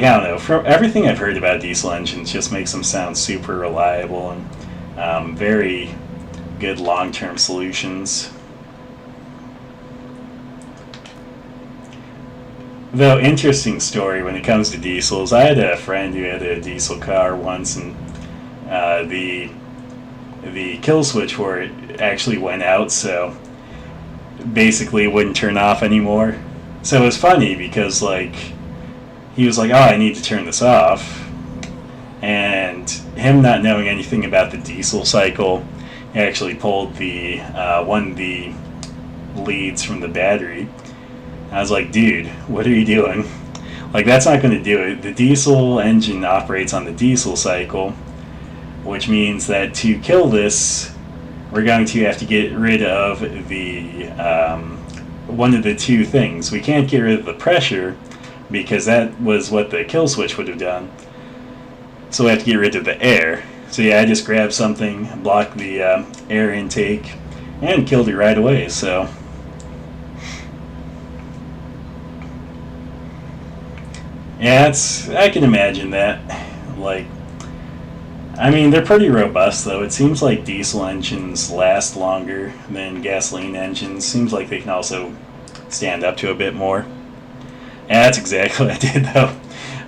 I don't know, from everything I've heard about diesel engines just makes them sound super reliable and very good long-term solutions. Though, interesting story when it comes to diesels. I had a friend who had a diesel car once, and the kill switch for it actually went out, so basically it wouldn't turn off anymore. So it was funny because, like, he was like, "Oh, I need to turn this off," and him not knowing anything about the diesel cycle, he actually pulled the one of the leads from the battery. I was like, dude, what are you doing? Like, that's not going to do it. The diesel engine operates on the diesel cycle, which means that to kill this, we're going to have to get rid of the one of the two things. We can't get rid of the pressure because that was what the kill switch would have done. So we have to get rid of the air. So yeah, I just grabbed something, blocked the air intake, and killed it right away. So. Yeah, I can imagine that. Like, I mean, they're pretty robust, though. It seems like diesel engines last longer than gasoline engines. Seems like they can also stand up to a bit more. Yeah, that's exactly what I did, though.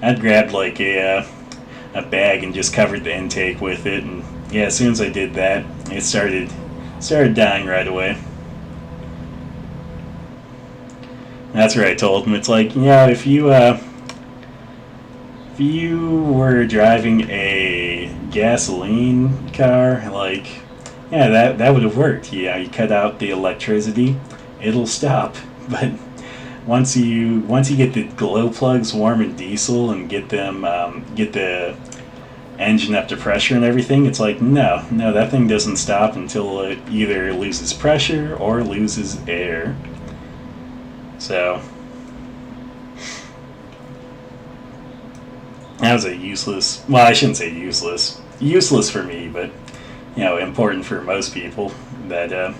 I'd grabbed, like, a bag and just covered the intake with it, and yeah, as soon as I did that, it started dying right away. That's what I told him. It's like, you know, if you were driving a gasoline car, like, yeah, that would have worked. Yeah, you cut out the electricity, it'll stop. But once you get the glow plugs warm in diesel and get the engine up to pressure and everything, it's like, no, that thing doesn't stop until it either loses pressure or loses air. So that was a useless, well, I shouldn't say useless for me, but, you know, important for most people that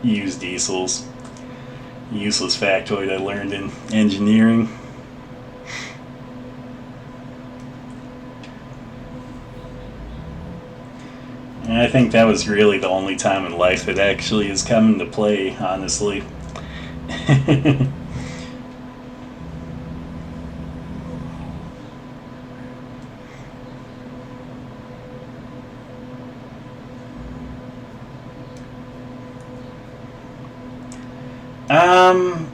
use diesels. Useless factoid I learned in engineering. And I think that was really the only time in life that actually has come into play, honestly.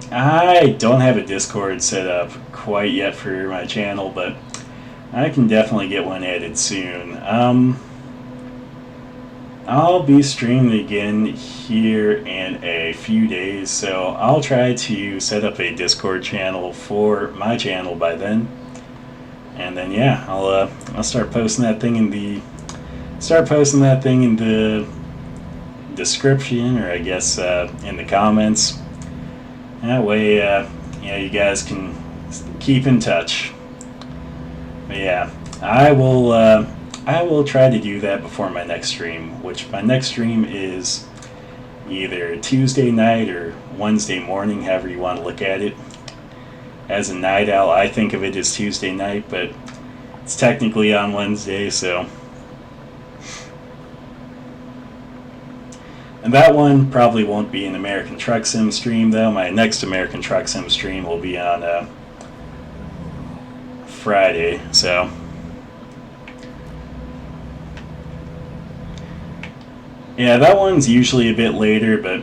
I don't have a Discord set up quite yet for my channel, but I can definitely get one added soon. I'll be streaming again here in a few days, so I'll try to set up a Discord channel for my channel by then. And then yeah, I'll start posting that thing in the description, or I guess in the comments. That way, you guys can keep in touch. But yeah, I will try to do that before my next stream, which my next stream is either Tuesday night or Wednesday morning, however you want to look at it. As a night owl, I think of it as Tuesday night, but it's technically on Wednesday, so. And that one probably won't be an American Truck Sim stream, though. My next American Truck Sim stream will be on Friday, so. Yeah, that one's usually a bit later, but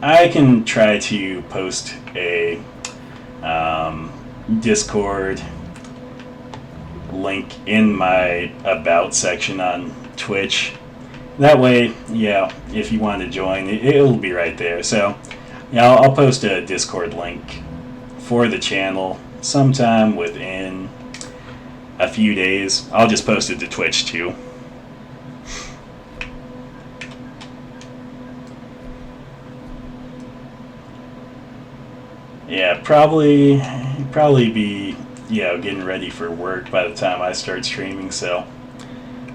I can try to post a Discord link in my About section on Twitch. That way, yeah, if you want to join, it'll be right there. So, yeah, I'll post a Discord link for the channel sometime within a few days. I'll just post it to Twitch too. Yeah, probably be getting ready for work by the time I start streaming. So,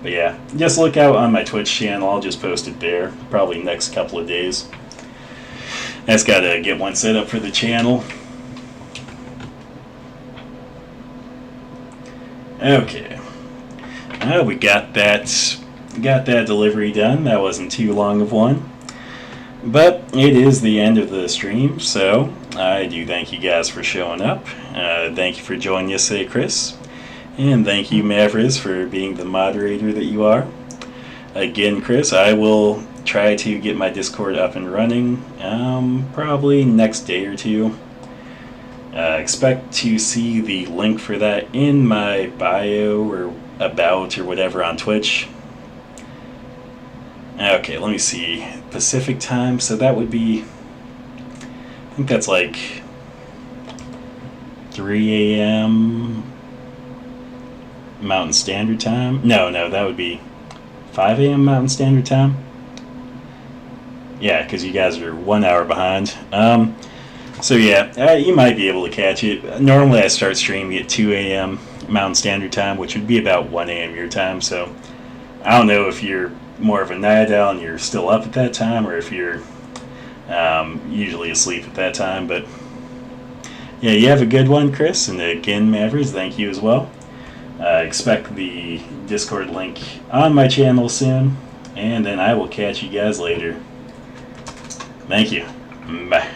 but yeah, just look out on my Twitch channel. I'll just post it there probably next couple of days. I just gotta get one set up for the channel. Okay, we got that delivery done. That wasn't too long of one. But it is the end of the stream, so I do thank you guys for showing up. Thank you for joining us today, Chris. And thank you, Mavriz, for being the moderator that you are. Again, Chris, I will try to get my Discord up and running probably next day or two. Expect to see the link for that in my bio or about or whatever on Twitch. Okay, let me see. Pacific time, so that would be, I think that's like 3 a.m. Mountain Standard Time. No, that would be 5 a.m. Mountain Standard Time. Yeah, because you guys are 1 hour behind. So yeah, you might be able to catch it. Normally I start streaming at 2 a.m. Mountain Standard Time, which would be about 1 a.m. your time, so I don't know if you're more of a night owl and you're still up at that time, or if you're usually asleep at that time. But yeah, you have a good one, Chris, and again, Mavericks, thank you as well. Expect the Discord link on my channel soon, and then I will catch you guys later. Thank you. Bye.